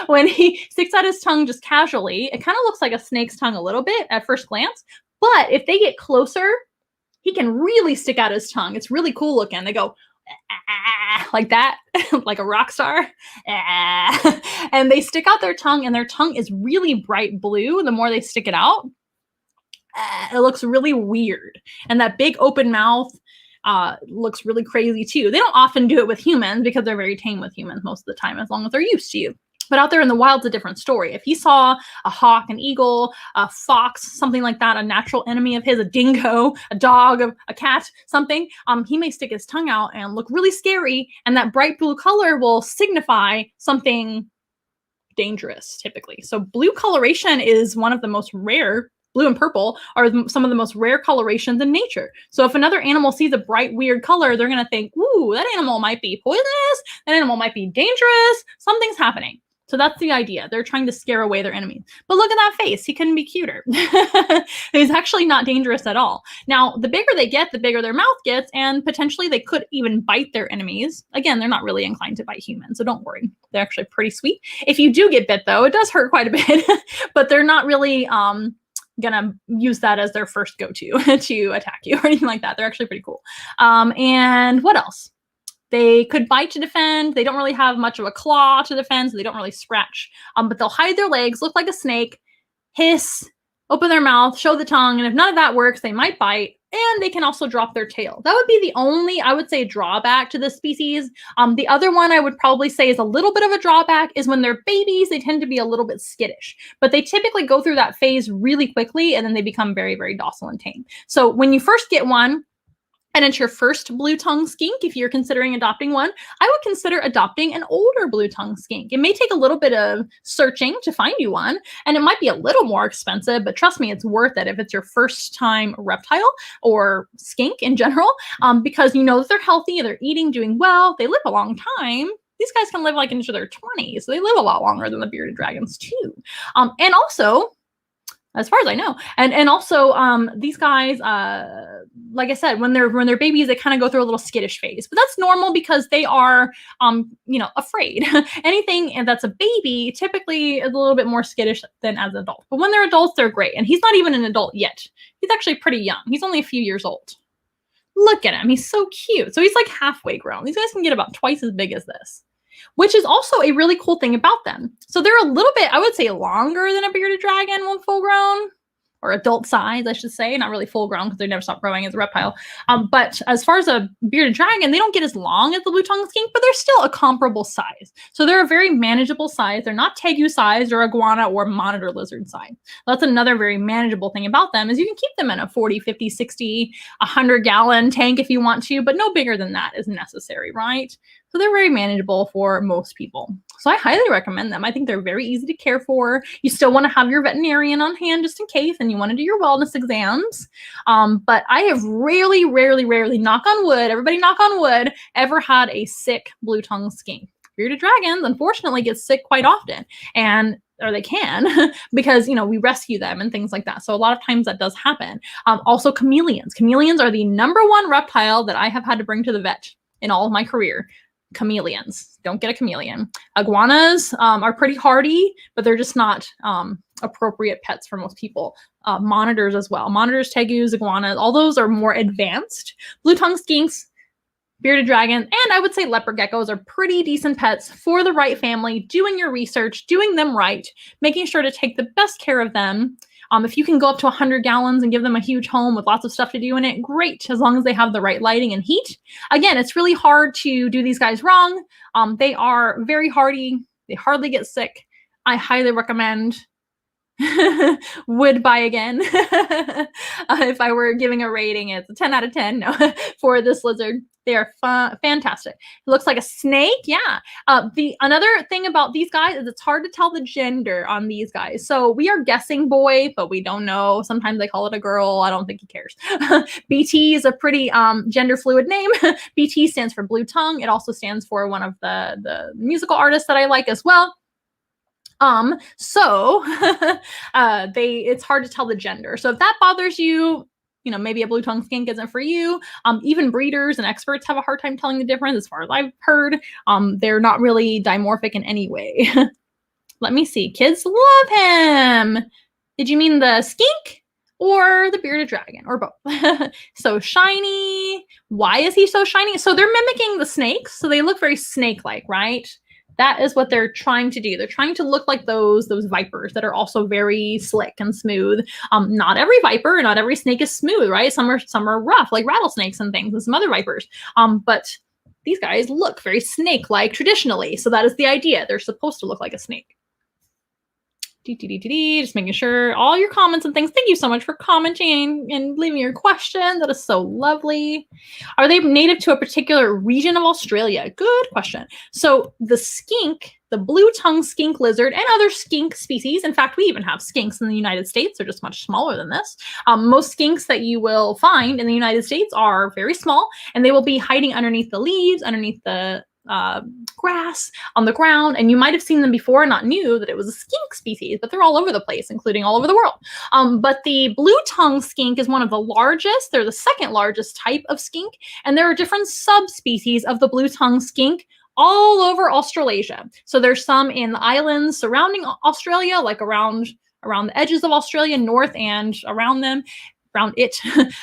When he sticks out his tongue just casually, it kind of looks like a snake's tongue a little bit at first glance. But if they get closer, he can really stick out his tongue. It's really cool looking. They go like that, like a rock star. And they stick out their tongue, and their tongue is really bright blue the more they stick it out. It looks really weird. And that big open mouth looks really crazy too. They don't often do it with humans because they're very tame with humans most of the time, as long as they're used to you. But out there in the wild, it's a different story. If he saw a hawk, an eagle, a fox, something like that, a natural enemy of his, a dingo, a dog, a cat, something, he may stick his tongue out and look really scary. And that bright blue color will signify something dangerous, typically. So blue coloration is one of the most rare. Blue and purple are some of the most rare colorations in nature. So if another animal sees a bright, weird color, they're going to think, ooh, that animal might be poisonous. That animal might be dangerous. Something's happening. So that's the idea. They're trying to scare away their enemies. But look at that face. He couldn't be cuter. He's actually not dangerous at all. Now, the bigger they get, the bigger their mouth gets, and potentially they could even bite their enemies. Again, they're not really inclined to bite humans, so don't worry. They're actually pretty sweet. If you do get bit, though, it does hurt quite a bit, but they're not really gonna use that as their first go-to to attack you or anything like that. They're actually pretty cool. And what else? They could bite to defend. They don't really have much of a claw to defend, so they don't really scratch. But they'll hide their legs, look like a snake, hiss, open their mouth, show the tongue, and if none of that works, they might bite, and they can also drop their tail. That would be the only, I would say, drawback to this species. The other one I would probably say is a little bit of a drawback is when they're babies, they tend to be a little bit skittish, but they typically go through that phase really quickly, and then they become very, very docile and tame. So when you first get one, and it's your first blue-tongued skink, if you're considering adopting one, I would consider adopting an older blue-tongued skink. It may take a little bit of searching to find you one, and it might be a little more expensive, but trust me, it's worth it if it's your first-time reptile or skink in general, because you know that they're healthy, they're eating, doing well, they live a long time. These guys can live like into their 20s, so they live a lot longer than the bearded dragons too. And also, as far as I know. And also these guys, like I said, when they're babies, they kind of go through a little skittish phase, but that's normal because they are, afraid. Anything that's a baby typically is a little bit more skittish than as adults, but when they're adults, they're great. And he's not even an adult yet. He's actually pretty young. He's only a few years old. Look at him. He's so cute. So he's like halfway grown. These guys can get about twice as big as this, which is also a really cool thing about them. So they're a little bit, I would say, longer than a bearded dragon when full grown, or adult size, I should say. Not really full grown because they never stop growing as a reptile. But as far as a bearded dragon, they don't get as long as the blue-tongued skink, but they're still a comparable size. So they're a very manageable size. They're not tegu sized or iguana or monitor lizard size. That's another very manageable thing about them is you can keep them in a 40, 50, 60, 100-gallon tank if you want to, but no bigger than that is necessary, right? So they're very manageable for most people. So I highly recommend them. I think they're very easy to care for. You still want to have your veterinarian on hand just in case, and you want to do your wellness exams. But I have rarely, knock on wood, everybody knock on wood, ever had a sick blue-tongued skink. Bearded dragons, unfortunately, get sick quite often. Or they can, because, you know, we rescue them and things like that. So a lot of times that does happen. Also chameleons. Chameleons are the #1 reptile that I have had to bring to the vet in all of my career. Chameleons. Don't get a chameleon. Iguanas are pretty hardy, but they're just not appropriate pets for most people. Monitors as well. Monitors, tegus, iguanas, all those are more advanced. Blue-tongued skinks, bearded dragon, and I would say leopard geckos are pretty decent pets for the right family, doing your research, doing them right, making sure to take the best care of them. If you can go up to 100 gallons and give them a huge home with lots of stuff to do in it, great, as long as they have the right lighting and heat. Again, it's really hard to do these guys wrong. They are very hardy. They hardly get sick. I highly recommend. Would buy again. If I were giving a rating, it's a 10 out of 10 for this lizard. They are fantastic. It looks like a snake. Yeah. Another thing about these guys is it's hard to tell the gender on these guys. So we are guessing boy, but we don't know. Sometimes they call it a girl. I don't think he cares. BT is a pretty gender fluid name. BT stands for blue tongue. It also stands for one of the musical artists that I like as well. It's hard to tell the gender. So if that bothers you, you know, maybe a blue-tongued skink isn't for you. Even breeders and experts have a hard time telling the difference as far as I've heard. They're not really dimorphic in any way. Let me see. Kids love him. Did you mean the skink or the bearded dragon or both? So shiny. Why is he so shiny? So they're mimicking the snakes. So they look very snake-like, right? That is what they're trying to do. They're trying to look like those vipers that are also very slick and smooth. Not every viper, not every snake is smooth, right? Some are rough, like rattlesnakes and things, and some other vipers. But these guys look very snake-like traditionally. So that is the idea. They're supposed to look like a snake. Just making sure all your comments and things. Thank you so much for commenting and leaving your questions. That is so lovely. Are they native to a particular region of Australia? Good question. So the skink, the blue-tongued skink lizard, and other skink species. In fact, we even have skinks in the United States. They're just much smaller than this. Most skinks that you will find in the United States are very small, and they will be hiding underneath the leaves, underneath the grass, on the ground, and you might have seen them before and not knew that it was a skink species, but they're all over the place, including all over the world. But the blue-tongued skink is one of the largest. They're the second largest type of skink, and there are different subspecies of the blue-tongued skink all over Australasia. So there's some in the islands surrounding Australia, like around the edges of Australia, north and around it,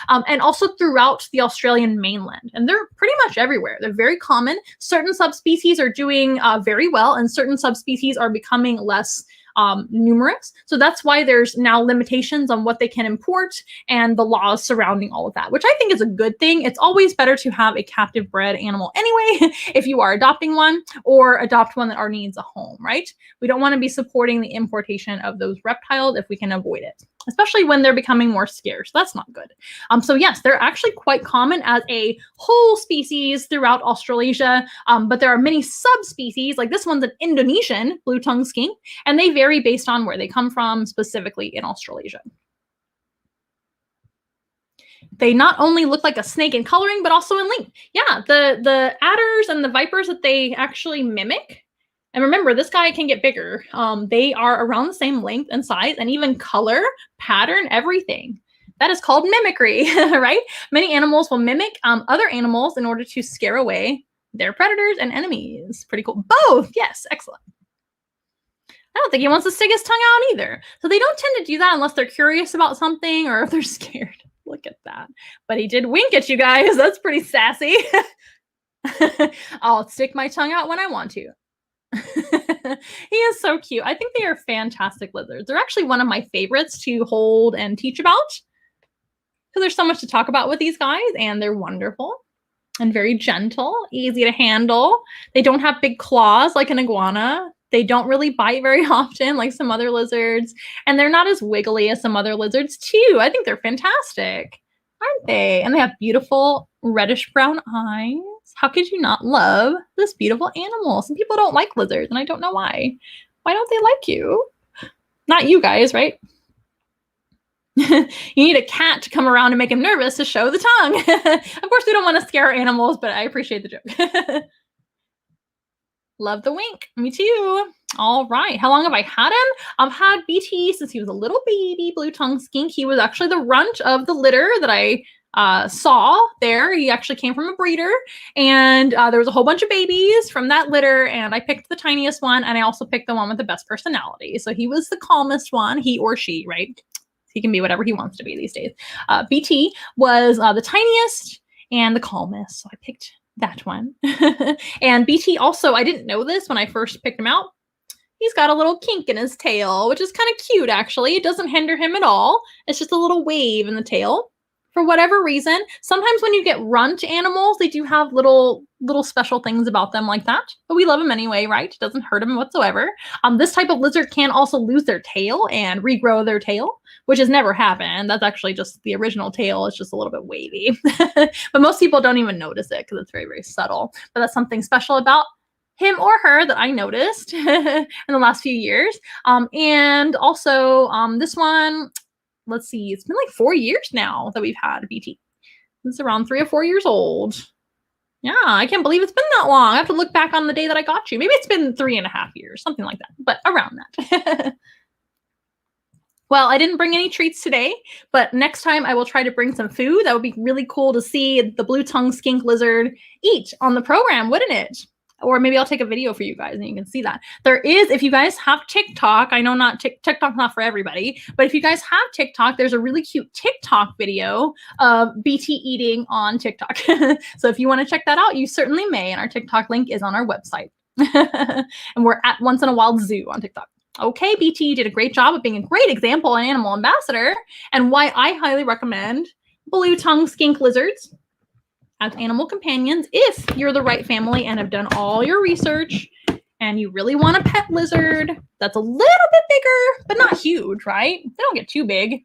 and also throughout the Australian mainland. And they're pretty much everywhere. They're very common. Certain subspecies are doing very well, and certain subspecies are becoming less numerous. So that's why there's now limitations on what they can import and the laws surrounding all of that, which I think is a good thing. It's always better to have a captive bred animal anyway, if you are adopting one, or adopt one that already needs a home, right? We don't want to be supporting the importation of those reptiles if we can avoid it, especially when they're becoming more scarce. That's not good. So yes, they're actually quite common as a whole species throughout Australasia, but there are many subspecies, like this one's an Indonesian blue-tongued skink, and they vary based on where they come from, specifically in Australasia. They not only look like a snake in coloring, but also in length. Yeah, the adders and the vipers that they actually mimic, and remember, this guy can get bigger. They are around the same length and size, and even color, pattern, everything. That is called mimicry, right? Many animals will mimic other animals in order to scare away their predators and enemies. Pretty cool. Both, yes, excellent. I don't think he wants to stick his tongue out either. So they don't tend to do that unless they're curious about something or if they're scared. Look at that. But he did wink at you guys. That's pretty sassy. I'll stick my tongue out when I want to. He is so cute. I think they are fantastic lizards. They're actually one of my favorites to hold and teach about because there's so much to talk about with these guys, and they're wonderful and very gentle, easy to handle. They don't have big claws like an iguana. They don't really bite very often like some other lizards, and they're not as wiggly as some other lizards too. I think they're fantastic, aren't they? And they have beautiful reddish brown eyes. How could you not love this beautiful animal? Some people don't like lizards, and I don't know why. Why don't they like you? Not you guys, right? You need a cat to come around and make him nervous to show the tongue. Of course, we don't want to scare animals, but I appreciate the joke. Love the wink. Me too. All right. How long have I had him? I've had BT since he was a little baby blue-tongued skink. He was actually the runt of the litter that I saw there. He actually came from a breeder, and there was a whole bunch of babies from that litter, and I picked the tiniest one, and I also picked the one with the best personality. So he was the calmest one, he or she, right? He can be whatever he wants to be these days. BT was the tiniest and the calmest, so I picked that one. And BT also, I didn't know this when I first picked him out, he's got a little kink in his tail, which is kind of cute, actually. It doesn't hinder him at all. It's just a little wave in the tail. For whatever reason, sometimes when you get runt animals, they do have little special things about them like that. But we love them anyway, right? It doesn't hurt them whatsoever. This type of lizard can also lose their tail and regrow their tail, which has never happened. That's actually just the original tail. It's just a little bit wavy. But most people don't even notice it because it's very, very subtle. But that's something special about him or her that I noticed in the last few years. And also this one, let's see, it's been like 4 years now that we've had BT. It's around 3 or 4 years old. Yeah, I can't believe it's been that long. I have to look back on the day that I got you. Maybe it's been 3.5 years, something like that, but around that. Well, I didn't bring any treats today, but next time I will try to bring some food. That would be really cool to see the blue-tongued skink lizard eat on the program, wouldn't it? Or maybe I'll take a video for you guys and you can see that. There is, if you guys have TikTok, I know TikTok's not for everybody, but if you guys have TikTok, there's a really cute TikTok video of BT eating on TikTok. So if you want to check that out, you certainly may. And our TikTok link is on our website. And we're at Once in a Wild Zoo on TikTok. Okay, BT, you did a great job of being a great example and animal ambassador, and why I highly recommend blue-tongued skink lizards as animal companions if you're the right family and have done all your research and you really want a pet lizard that's a little bit bigger, but not huge, right? They don't get too big.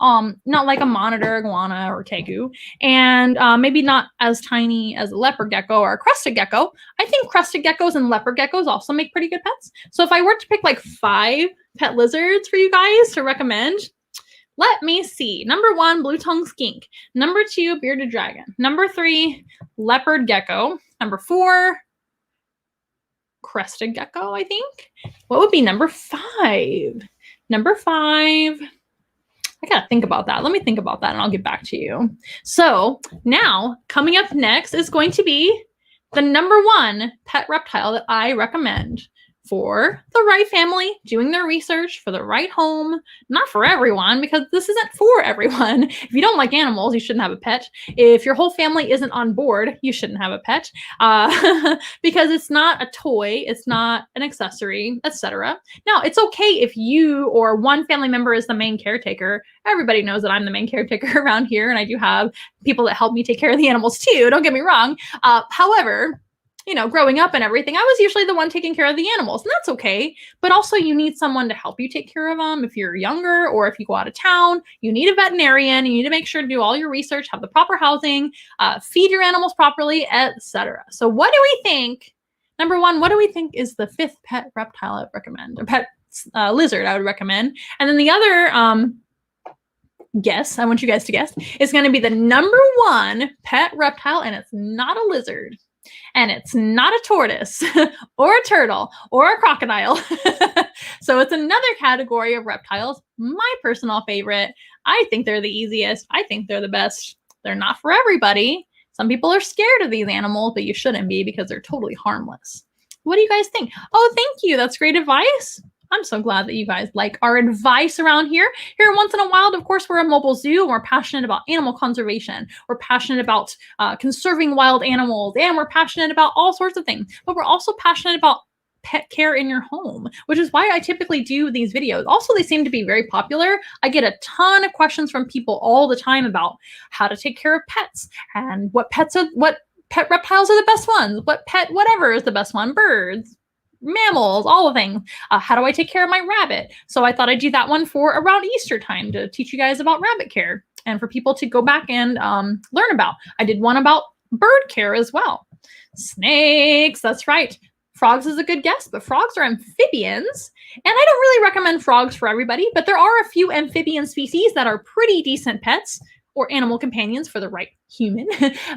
Not like a monitor iguana or tegu, and maybe not as tiny as a leopard gecko or a crested gecko. I think crested geckos and leopard geckos also make pretty good pets. So if I were to pick like 5 pet lizards for you guys to recommend, let me see. Number 1, blue-tongued skink. Number 2, bearded dragon. Number 3, leopard gecko. Number 4, crested gecko, I think. What would be number 5? Number 5, I gotta think about that. Let me think about that and I'll get back to you. So now coming up next is going to be the number 1 pet reptile that I recommend for the right family, doing their research for the right home, not for everyone, because this isn't for everyone. If you don't like animals, you shouldn't have a pet. If your whole family isn't on board, you shouldn't have a pet, because it's not a toy, it's not an accessory, etc. Now, it's okay if you or one family member is the main caretaker. Everybody knows that I'm the main caretaker around here, and I do have people that help me take care of the animals too, don't get me wrong. However, you know, growing up and everything, I was usually the one taking care of the animals, and that's okay. But also you need someone to help you take care of them. If you're younger or if you go out of town, you need a veterinarian. You need to make sure to do all your research, have the proper housing, feed your animals properly, etc. So what do we think? Number 1, what do we think is the 5th pet reptile I would recommend, or pet lizard I would recommend? And then the other guess, I want you guys to guess, is going to be the number 1 pet reptile, and it's not a lizard. And it's not a tortoise or a turtle or a crocodile. So it's another category of reptiles. My personal favorite. I think they're the easiest. I think they're the best. They're not for everybody. Some people are scared of these animals, but you shouldn't be because they're totally harmless. What do you guys think? Oh, thank you. That's great advice. I'm so glad that you guys like our advice around here. Here, Once in a Wild, of course, we're a mobile zoo. We're passionate about animal conservation. We're passionate about conserving wild animals, and we're passionate about all sorts of things. But we're also passionate about pet care in your home, which is why I typically do these videos. Also, they seem to be very popular. I get a ton of questions from people all the time about how to take care of pets and what pet reptiles are the best ones, what pet whatever is the best one, birds, mammals, all the things. How do I take care of my rabbit? So I thought I'd do that one for around Easter time to teach you guys about rabbit care and for people to go back and learn about. I did one about bird care as well. Snakes, that's right. Frogs is a good guess, but frogs are amphibians. And I don't really recommend frogs for everybody, but there are a few amphibian species that are pretty decent pets or animal companions for the right human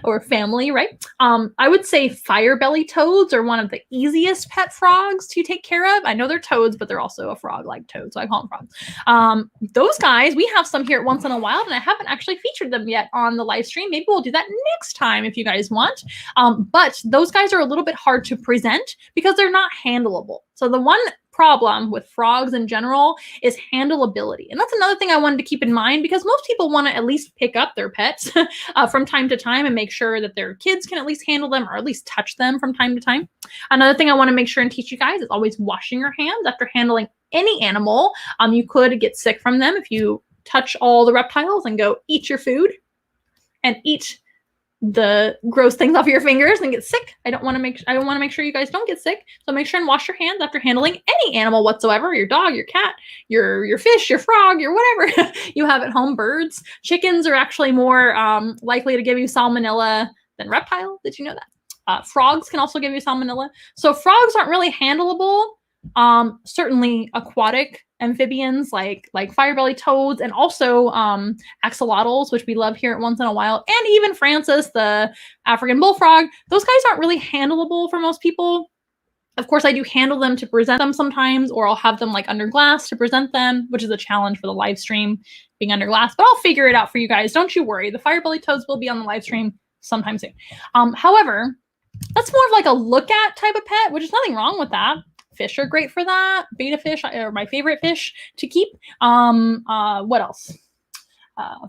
or family, right? I would say fire belly toads are one of the easiest pet frogs to take care of. I know they're toads, but they're also a frog like toad, so I call them frogs. Those guys, we have some here at Once in a While, and I haven't actually featured them yet on the live stream. Maybe we'll do that next time if you guys want. But those guys are a little bit hard to present because they're not handleable. So the one problem with frogs in general is handleability. And that's another thing I wanted to keep in mind because most people want to at least pick up their pets from time to time and make sure that their kids can at least handle them or at least touch them from time to time. Another thing I want to make sure and teach you guys is always washing your hands after handling any animal. You could get sick from them if you touch all the reptiles and go eat your food and eat the gross things off your fingers and get sick. I want to make sure you guys don't get sick. So make sure and wash your hands after handling any animal whatsoever, your dog, your cat, your fish, your frog, your whatever you have at home. Birds, chickens are actually more likely to give you salmonella than reptile. Did you know that? Frogs can also give you salmonella. So frogs aren't really handleable. Certainly aquatic amphibians like firebelly toads and also axolotls, which we love here at Once in a While, and even Francis, the African bullfrog. Those guys aren't really handleable for most people. Of course, I do handle them to present them sometimes, or I'll have them like under glass to present them, which is a challenge for the live stream being under glass, but I'll figure it out for you guys. Don't you worry. The firebelly toads will be on the live stream sometime soon. However, that's more of like a look at type of pet, which is nothing wrong with that. Fish are great for that. Betta fish are my favorite fish to keep. What else?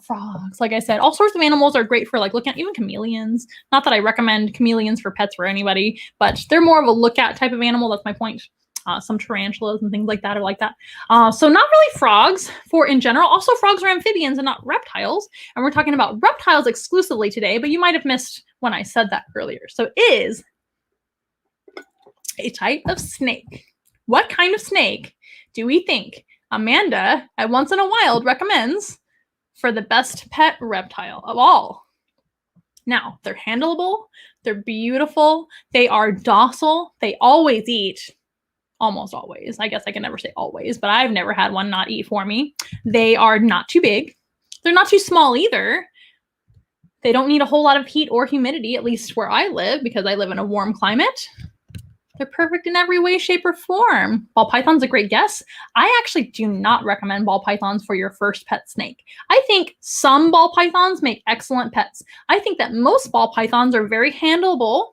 Frogs, like I said, all sorts of animals are great for like looking at, even chameleons. Not that I recommend chameleons for pets for anybody, but they're more of a look at type of animal. That's my point. Some tarantulas and things like that are like that. So not really frogs for in general. Also, frogs are amphibians and not reptiles. And we're talking about reptiles exclusively today, but you might have missed when I said that earlier. So is a type of snake. What kind of snake do we think Amanda at Once in a Wild recommends for the best pet reptile of all? Now, they're handleable, they're beautiful, they are docile, they always eat. Almost always. I guess I can never say always, but I've never had one not eat for me. They are not too big. They're not too small either. They don't need a whole lot of heat or humidity, at least where I live, because I live in a warm climate. They're perfect in every way, shape, or form. Ball python's a great guess. I actually do not recommend ball pythons for your first pet snake. I think some ball pythons make excellent pets. I think that most ball pythons are very handleable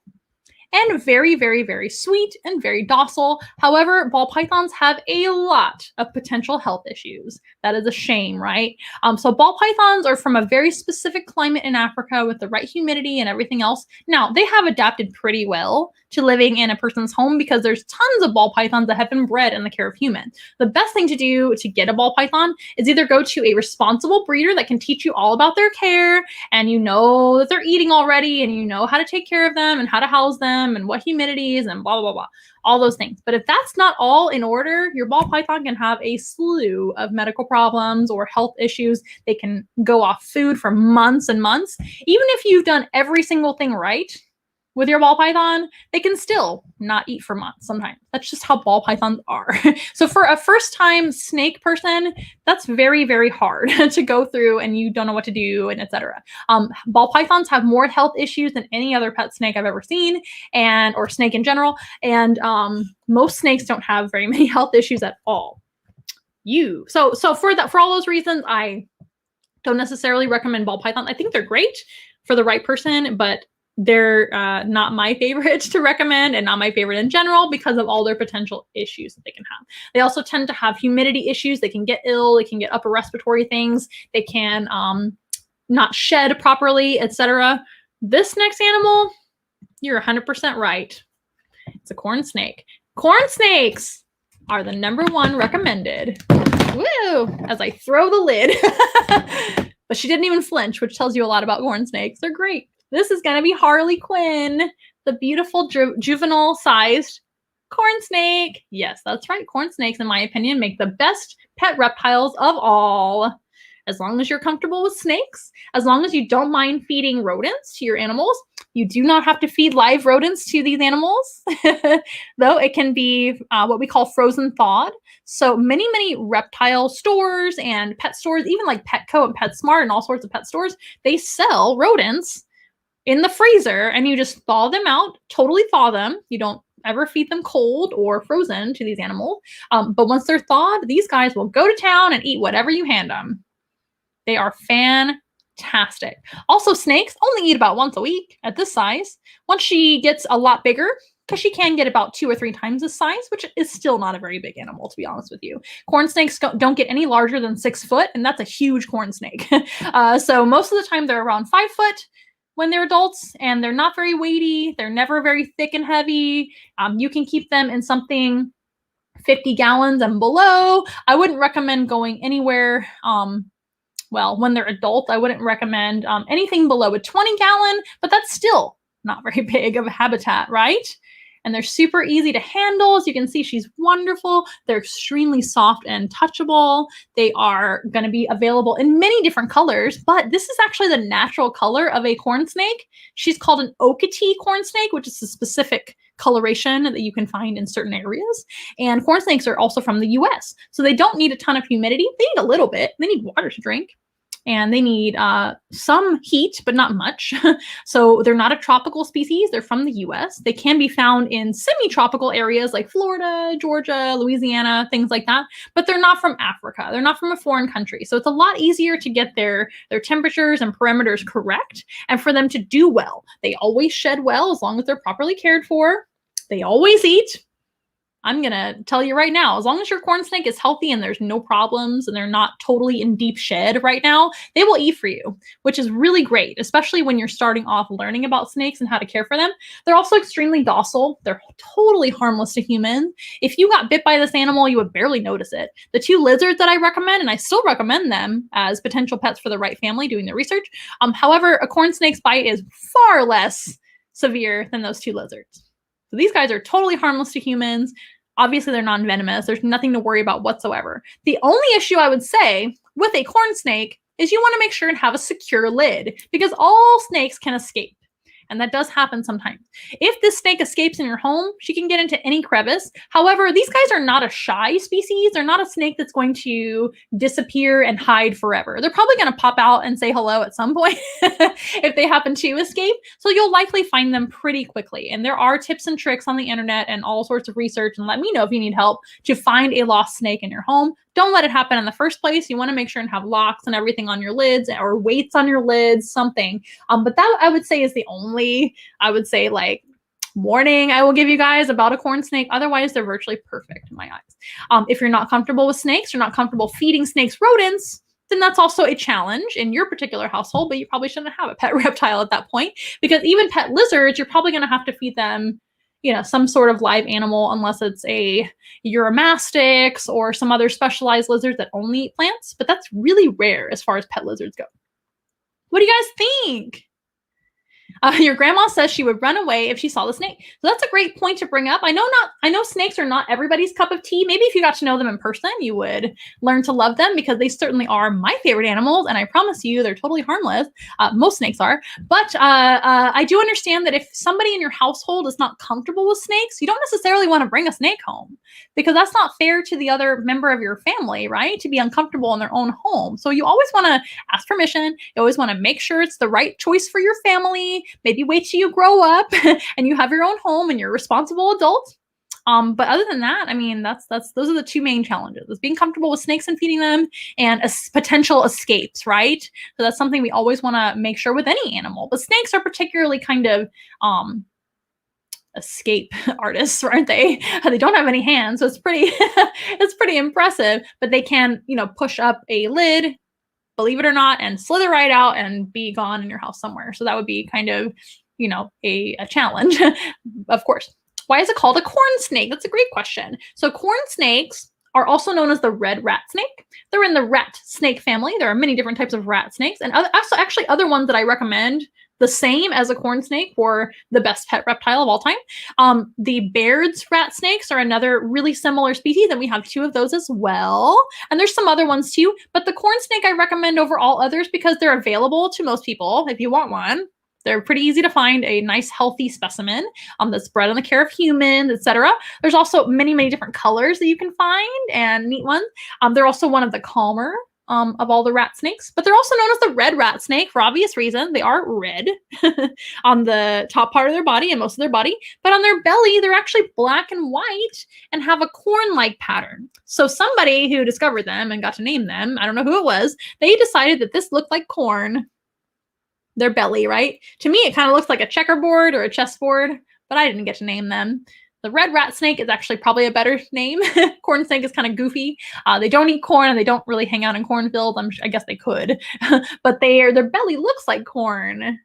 and very, very, very sweet and very docile. However, ball pythons have a lot of potential health issues. That is a shame, right? So ball pythons are from a very specific climate in Africa with the right humidity and everything else. Now, they have adapted pretty well to living in a person's home because there's tons of ball pythons that have been bred in the care of humans. The best thing to do to get a ball python is either go to a responsible breeder that can teach you all about their care and you know that they're eating already and you know how to take care of them and how to house them and what humidities and blah, blah, blah, all those things. But if that's not all in order, your ball python can have a slew of medical problems or health issues. They can go off food for months and months. Even if you've done every single thing right with your ball python, they can still not eat for months sometimes. That's just how ball pythons are. So for a first-time snake person, that's very, very hard to go through and you don't know what to do and etc. Ball pythons have more health issues than any other pet snake I've ever seen, or snake in general. And most snakes don't have very many health issues at all. So for all those reasons, I don't necessarily recommend ball python. I think they're great for the right person, but they're not my favorite to recommend and not my favorite in general because of all their potential issues that they can have. They also tend to have humidity issues. They can get ill. They can get upper respiratory things. They can not shed properly, etc. This next animal, you're 100% right. It's a corn snake. Corn snakes are the #1 recommended. Woo! As I throw the lid. But she didn't even flinch, which tells you a lot about corn snakes. They're great. This is going to be Harley Quinn, the beautiful juvenile-sized corn snake. Yes, that's right. Corn snakes, in my opinion, make the best pet reptiles of all. As long as you're comfortable with snakes, as long as you don't mind feeding rodents to your animals, you do not have to feed live rodents to these animals, though it can be what we call frozen thawed. So many reptile stores and pet stores, even like Petco and PetSmart and all sorts of pet stores, they sell rodents in the freezer and you just thaw them out, totally thaw them. You don't ever feed them cold or frozen to these animals. But once they're thawed, these guys will go to town and eat whatever you hand them. They are fantastic. Also, snakes only eat about once a week at this size. Once she gets a lot bigger, because she can get about 2 or 3 times this size, which is still not a very big animal, to be honest with you. Corn snakes don't get any larger than 6 foot, and that's a huge corn snake. So most of the time they're around 5 foot when they're adults, and they're not very weighty. They're never very thick and heavy. You can keep them in something 50 gallons and below. I wouldn't recommend going anywhere well, when they're adult, I wouldn't recommend anything below a 20-gallon, but that's still not very big of a habitat, right? And they're super easy to handle. As you can see, she's wonderful. They're extremely soft and touchable. They are going to be available in many different colors, but this is actually the natural color of a corn snake. She's called an okatee corn snake, which is a specific coloration that you can find in certain areas. And corn snakes are also from the US, so they don't need a ton of humidity. They need a little bit. They need water to drink. And they need some heat, but not much. So they're not a tropical species. They're from the US. They can be found in semi-tropical areas like Florida, Georgia, Louisiana, things like that. But they're not from Africa. They're not from a foreign country. So it's a lot easier to get their temperatures and parameters correct and for them to do well. They always shed well as long as they're properly cared for. They always eat. I'm going to tell you right now, as long as your corn snake is healthy and there's no problems and they're not totally in deep shed right now, they will eat for you, which is really great, especially when you're starting off learning about snakes and how to care for them. They're also extremely docile. They're totally harmless to humans. If you got bit by this animal, you would barely notice it. The 2 lizards that I recommend, and I still recommend them as potential pets for the right family doing the research. However, a corn snake's bite is far less severe than those 2 lizards. So these guys are totally harmless to humans. Obviously, they're non-venomous. There's nothing to worry about whatsoever. The only issue I would say with a corn snake is you want to make sure and have a secure lid because all snakes can escape. And that does happen sometimes. If this snake escapes in your home, she can get into any crevice. However, these guys are not a shy species. They're not a snake that's going to disappear and hide forever. They're probably going to pop out and say hello at some point if they happen to escape. So you'll likely find them pretty quickly. And there are tips and tricks on the internet and all sorts of research. And let me know if you need help to find a lost snake in your home. Don't let it happen in the first place. You want to make sure and have locks and everything on your lids or weights on your lids, something. But that I would say is the only, I would say like warning I will give you guys about a corn snake. Otherwise, they're virtually perfect in my eyes. If you're not comfortable with snakes, you're not comfortable feeding snakes rodents, then that's also a challenge in your particular household, but you probably shouldn't have a pet reptile at that point because even pet lizards, you're probably going to have to feed them some sort of live animal unless it's a Eurymastix or some other specialized lizards that only eat plants. But that's really rare as far as pet lizards go. What do you guys think? Your grandma says she would run away if she saw the snake. So that's a great point to bring up. I know snakes are not everybody's cup of tea. Maybe if you got to know them in person, you would learn to love them because they certainly are my favorite animals. And I promise you, they're totally harmless. Most snakes are. But I do understand that if somebody in your household is not comfortable with snakes, you don't necessarily want to bring a snake home because that's not fair to the other member of your family, right? To be uncomfortable in their own home. So you always want to ask permission. You always want to make sure it's the right choice for your family. Maybe wait till you grow up and you have your own home and you're a responsible adult. But other than that, I mean, those are the two main challenges: is being comfortable with snakes and feeding them, and potential escapes, right? So that's something we always want to make sure with any animal. But snakes are particularly kind of escape artists, aren't they? They don't have any hands, so it's pretty it's pretty impressive. But they can, push up a lid, believe it or not, and slither right out and be gone in your house somewhere. So that would be kind of, a challenge, of course. Why is it called a corn snake? That's a great question. So corn snakes are also known as the red rat snake. They're in the rat snake family. There are many different types of rat snakes, and actually other ones that I recommend the same as a corn snake for the best pet reptile of all time. The Baird's rat snakes are another really similar species, and we have 2 of those as well. And there's some other ones too, but the corn snake I recommend over all others because they're available to most people if you want one. They're pretty easy to find a nice, healthy specimen that's bred on the care of humans, etc. There's also many, many different colors that you can find and neat ones. They're also one of the calmer of all the rat snakes, but they're also known as the red rat snake for obvious reason. They are red on the top part of their body and most of their body, but on their belly, they're actually black and white and have a corn-like pattern. So somebody who discovered them and got to name them, I don't know who it was, they decided that this looked like corn. Their belly, right? To me, it kind of looks like a checkerboard or a chessboard, but I didn't get to name them. The red rat snake is actually probably a better name. Corn snake is kind of goofy. They don't eat corn and they don't really hang out in cornfields. I guess they could, but their belly looks like corn.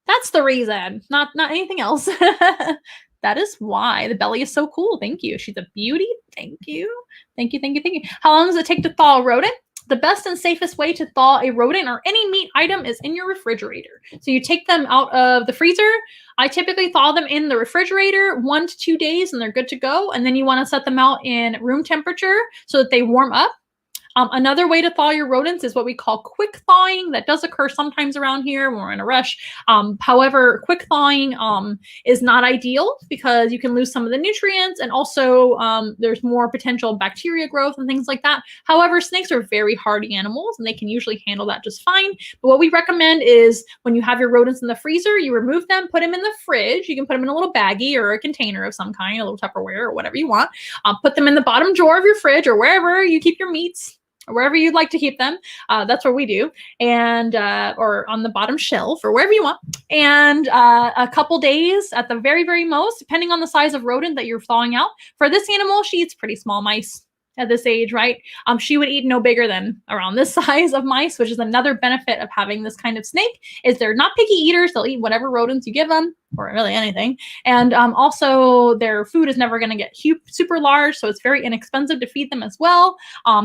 That's the reason, not anything else. That is why the belly is so cool. Thank you. She's a beauty. Thank you. Thank you. Thank you. Thank you. How long does it take to thaw a rodent? The best and safest way to thaw a rodent or any meat item is in your refrigerator. So you take them out of the freezer. I typically thaw them in the refrigerator 1 to 2 days and they're good to go. And then you want to set them out in room temperature so that they warm up. Another way to thaw your rodents is what we call quick thawing. That does occur sometimes around here when we're in a rush. However, quick thawing is not ideal because you can lose some of the nutrients, and also there's more potential bacteria growth and things like that. However, snakes are very hardy animals and they can usually handle that just fine. But what we recommend is when you have your rodents in the freezer, you remove them, put them in the fridge. You can put them in a little baggie or a container of some kind, a little Tupperware or whatever you want. Put them in the bottom drawer of your fridge or wherever you keep your meats, or wherever you'd like to keep them. That's where we do. And, or on the bottom shelf or wherever you want. And a couple days at the very, very most, depending on the size of rodent that you're thawing out. For this animal, she eats pretty small mice at this age, right? She would eat no bigger than around this size of mice, which is another benefit of having this kind of snake, is they're not picky eaters. They'll eat whatever rodents you give them, or really anything. And also their food is never going to get super large, so it's very inexpensive to feed them as well.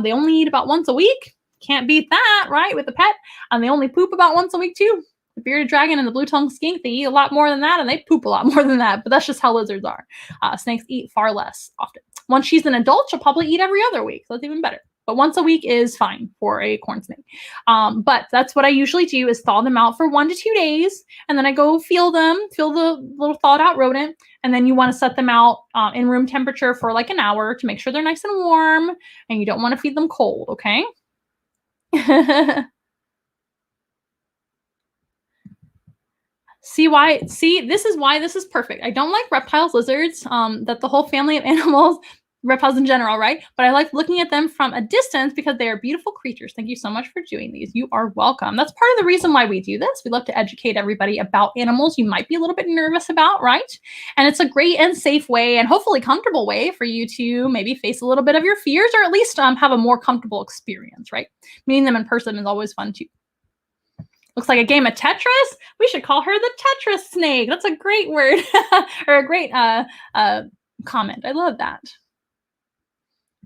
They only eat about once a week. Can't beat that, right, with a pet. And they only poop about once a week too. The bearded dragon and the blue-tongued skink, they eat a lot more than that, and they poop a lot more than that, but that's just how lizards are. Snakes eat far less often. Once she's an adult, she'll probably eat every other week, so that's even better. But once a week is fine for a corn snake. But that's what I usually do, is thaw them out for 1 to 2 days, and then I go feel the little thawed out rodent, and then you want to set them out in room temperature for like an hour to make sure they're nice and warm, and you don't want to feed them cold, okay? See, this is why this is perfect. I don't like reptiles, lizards, that the whole family of animals, reptiles in general, right? But I like looking at them from a distance because they are beautiful creatures. Thank you so much for doing these. You are welcome. That's part of the reason why we do this. We love to educate everybody about animals you might be a little bit nervous about, right? And it's a great and safe way, and hopefully comfortable way, for you to maybe face a little bit of your fears, or at least have a more comfortable experience, right? Meeting them in person is always fun too. Looks like a game of Tetris. We should call her the Tetris snake. That's a great word, or a great comment. I love that.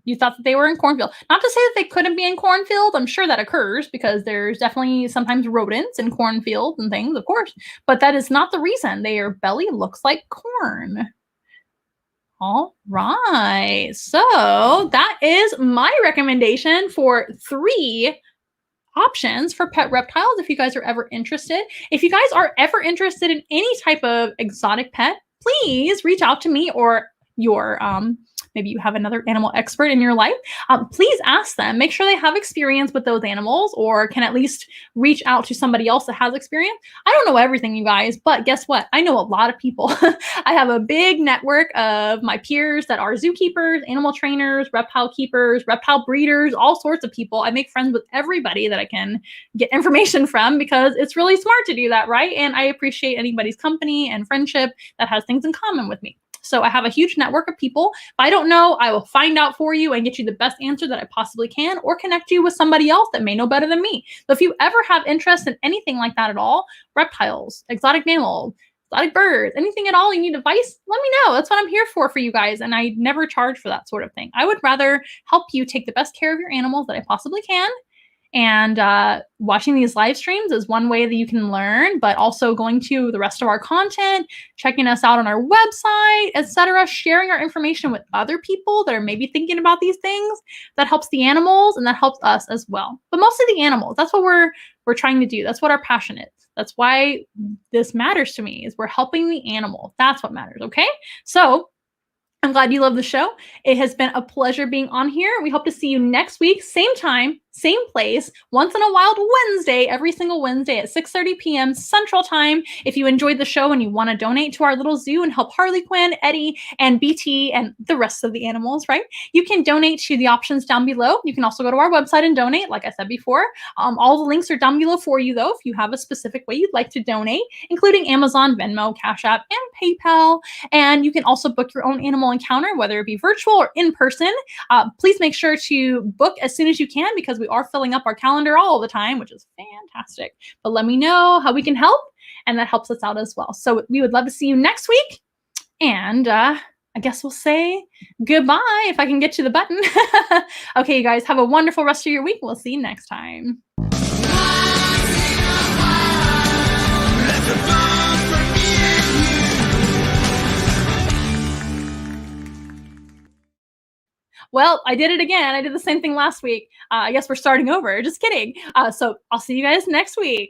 You thought that they were in cornfield. Not to say that they couldn't be in cornfield. I'm sure that occurs because there's definitely sometimes rodents in cornfields and things, of course. But that is not the reason. Their belly looks like corn. All right. So that is my recommendation for 3 options for pet reptiles if you guys are ever interested. If you guys are ever interested in any type of exotic pet, please reach out to me or your maybe you have another animal expert in your life, please ask them. Make sure they have experience with those animals or can at least reach out to somebody else that has experience. I don't know everything, you guys, but guess what? I know a lot of people. I have a big network of my peers that are zookeepers, animal trainers, reptile keepers, reptile breeders, all sorts of people. I make friends with everybody that I can get information from because it's really smart to do that, right? And I appreciate anybody's company and friendship that has things in common with me. So I have a huge network of people. If I don't know, I will find out for you and get you the best answer that I possibly can, or connect you with somebody else that may know better than me. So if you ever have interest in anything like that at all, reptiles, exotic mammals, exotic birds, anything at all, you need advice, let me know. That's what I'm here for you guys. And I never charge for that sort of thing. I would rather help you take the best care of your animals that I possibly can. And watching these live streams is one way that you can learn, but also going to the rest of our content, checking us out on our website, etc., sharing our information with other people that are maybe thinking about these things. That helps the animals and that helps us as well. But mostly the animals. That's what we're trying to do. That's what our passion is. That's why this matters to me, is we're helping the animal. That's what matters, okay? So I'm glad you love the show. It has been a pleasure being on here. We hope to see you next week, same time, same place, Once in a Wild Wednesday, every single Wednesday at 6:30 p.m. Central Time. If you enjoyed the show and you want to donate to our little zoo and help Harley Quinn, Eddie, and BT, and the rest of the animals, right? You can donate to the options down below. You can also go to our website and donate, like I said before. All the links are down below for you, though, if you have a specific way you'd like to donate, including Amazon, Venmo, Cash App, and PayPal. And you can also book your own animal encounter, whether it be virtual or in person. Please make sure to book as soon as you can, because we are filling up our calendar all the time, which is fantastic. But let me know how we can help, and that helps us out as well. So we would love to see you next week. And I guess we'll say goodbye if I can get to the button. Okay, you guys, have a wonderful rest of your week. We'll see you next time. Well, I did it again. I did the same thing last week. I guess we're starting over. Just kidding. So I'll see you guys next week.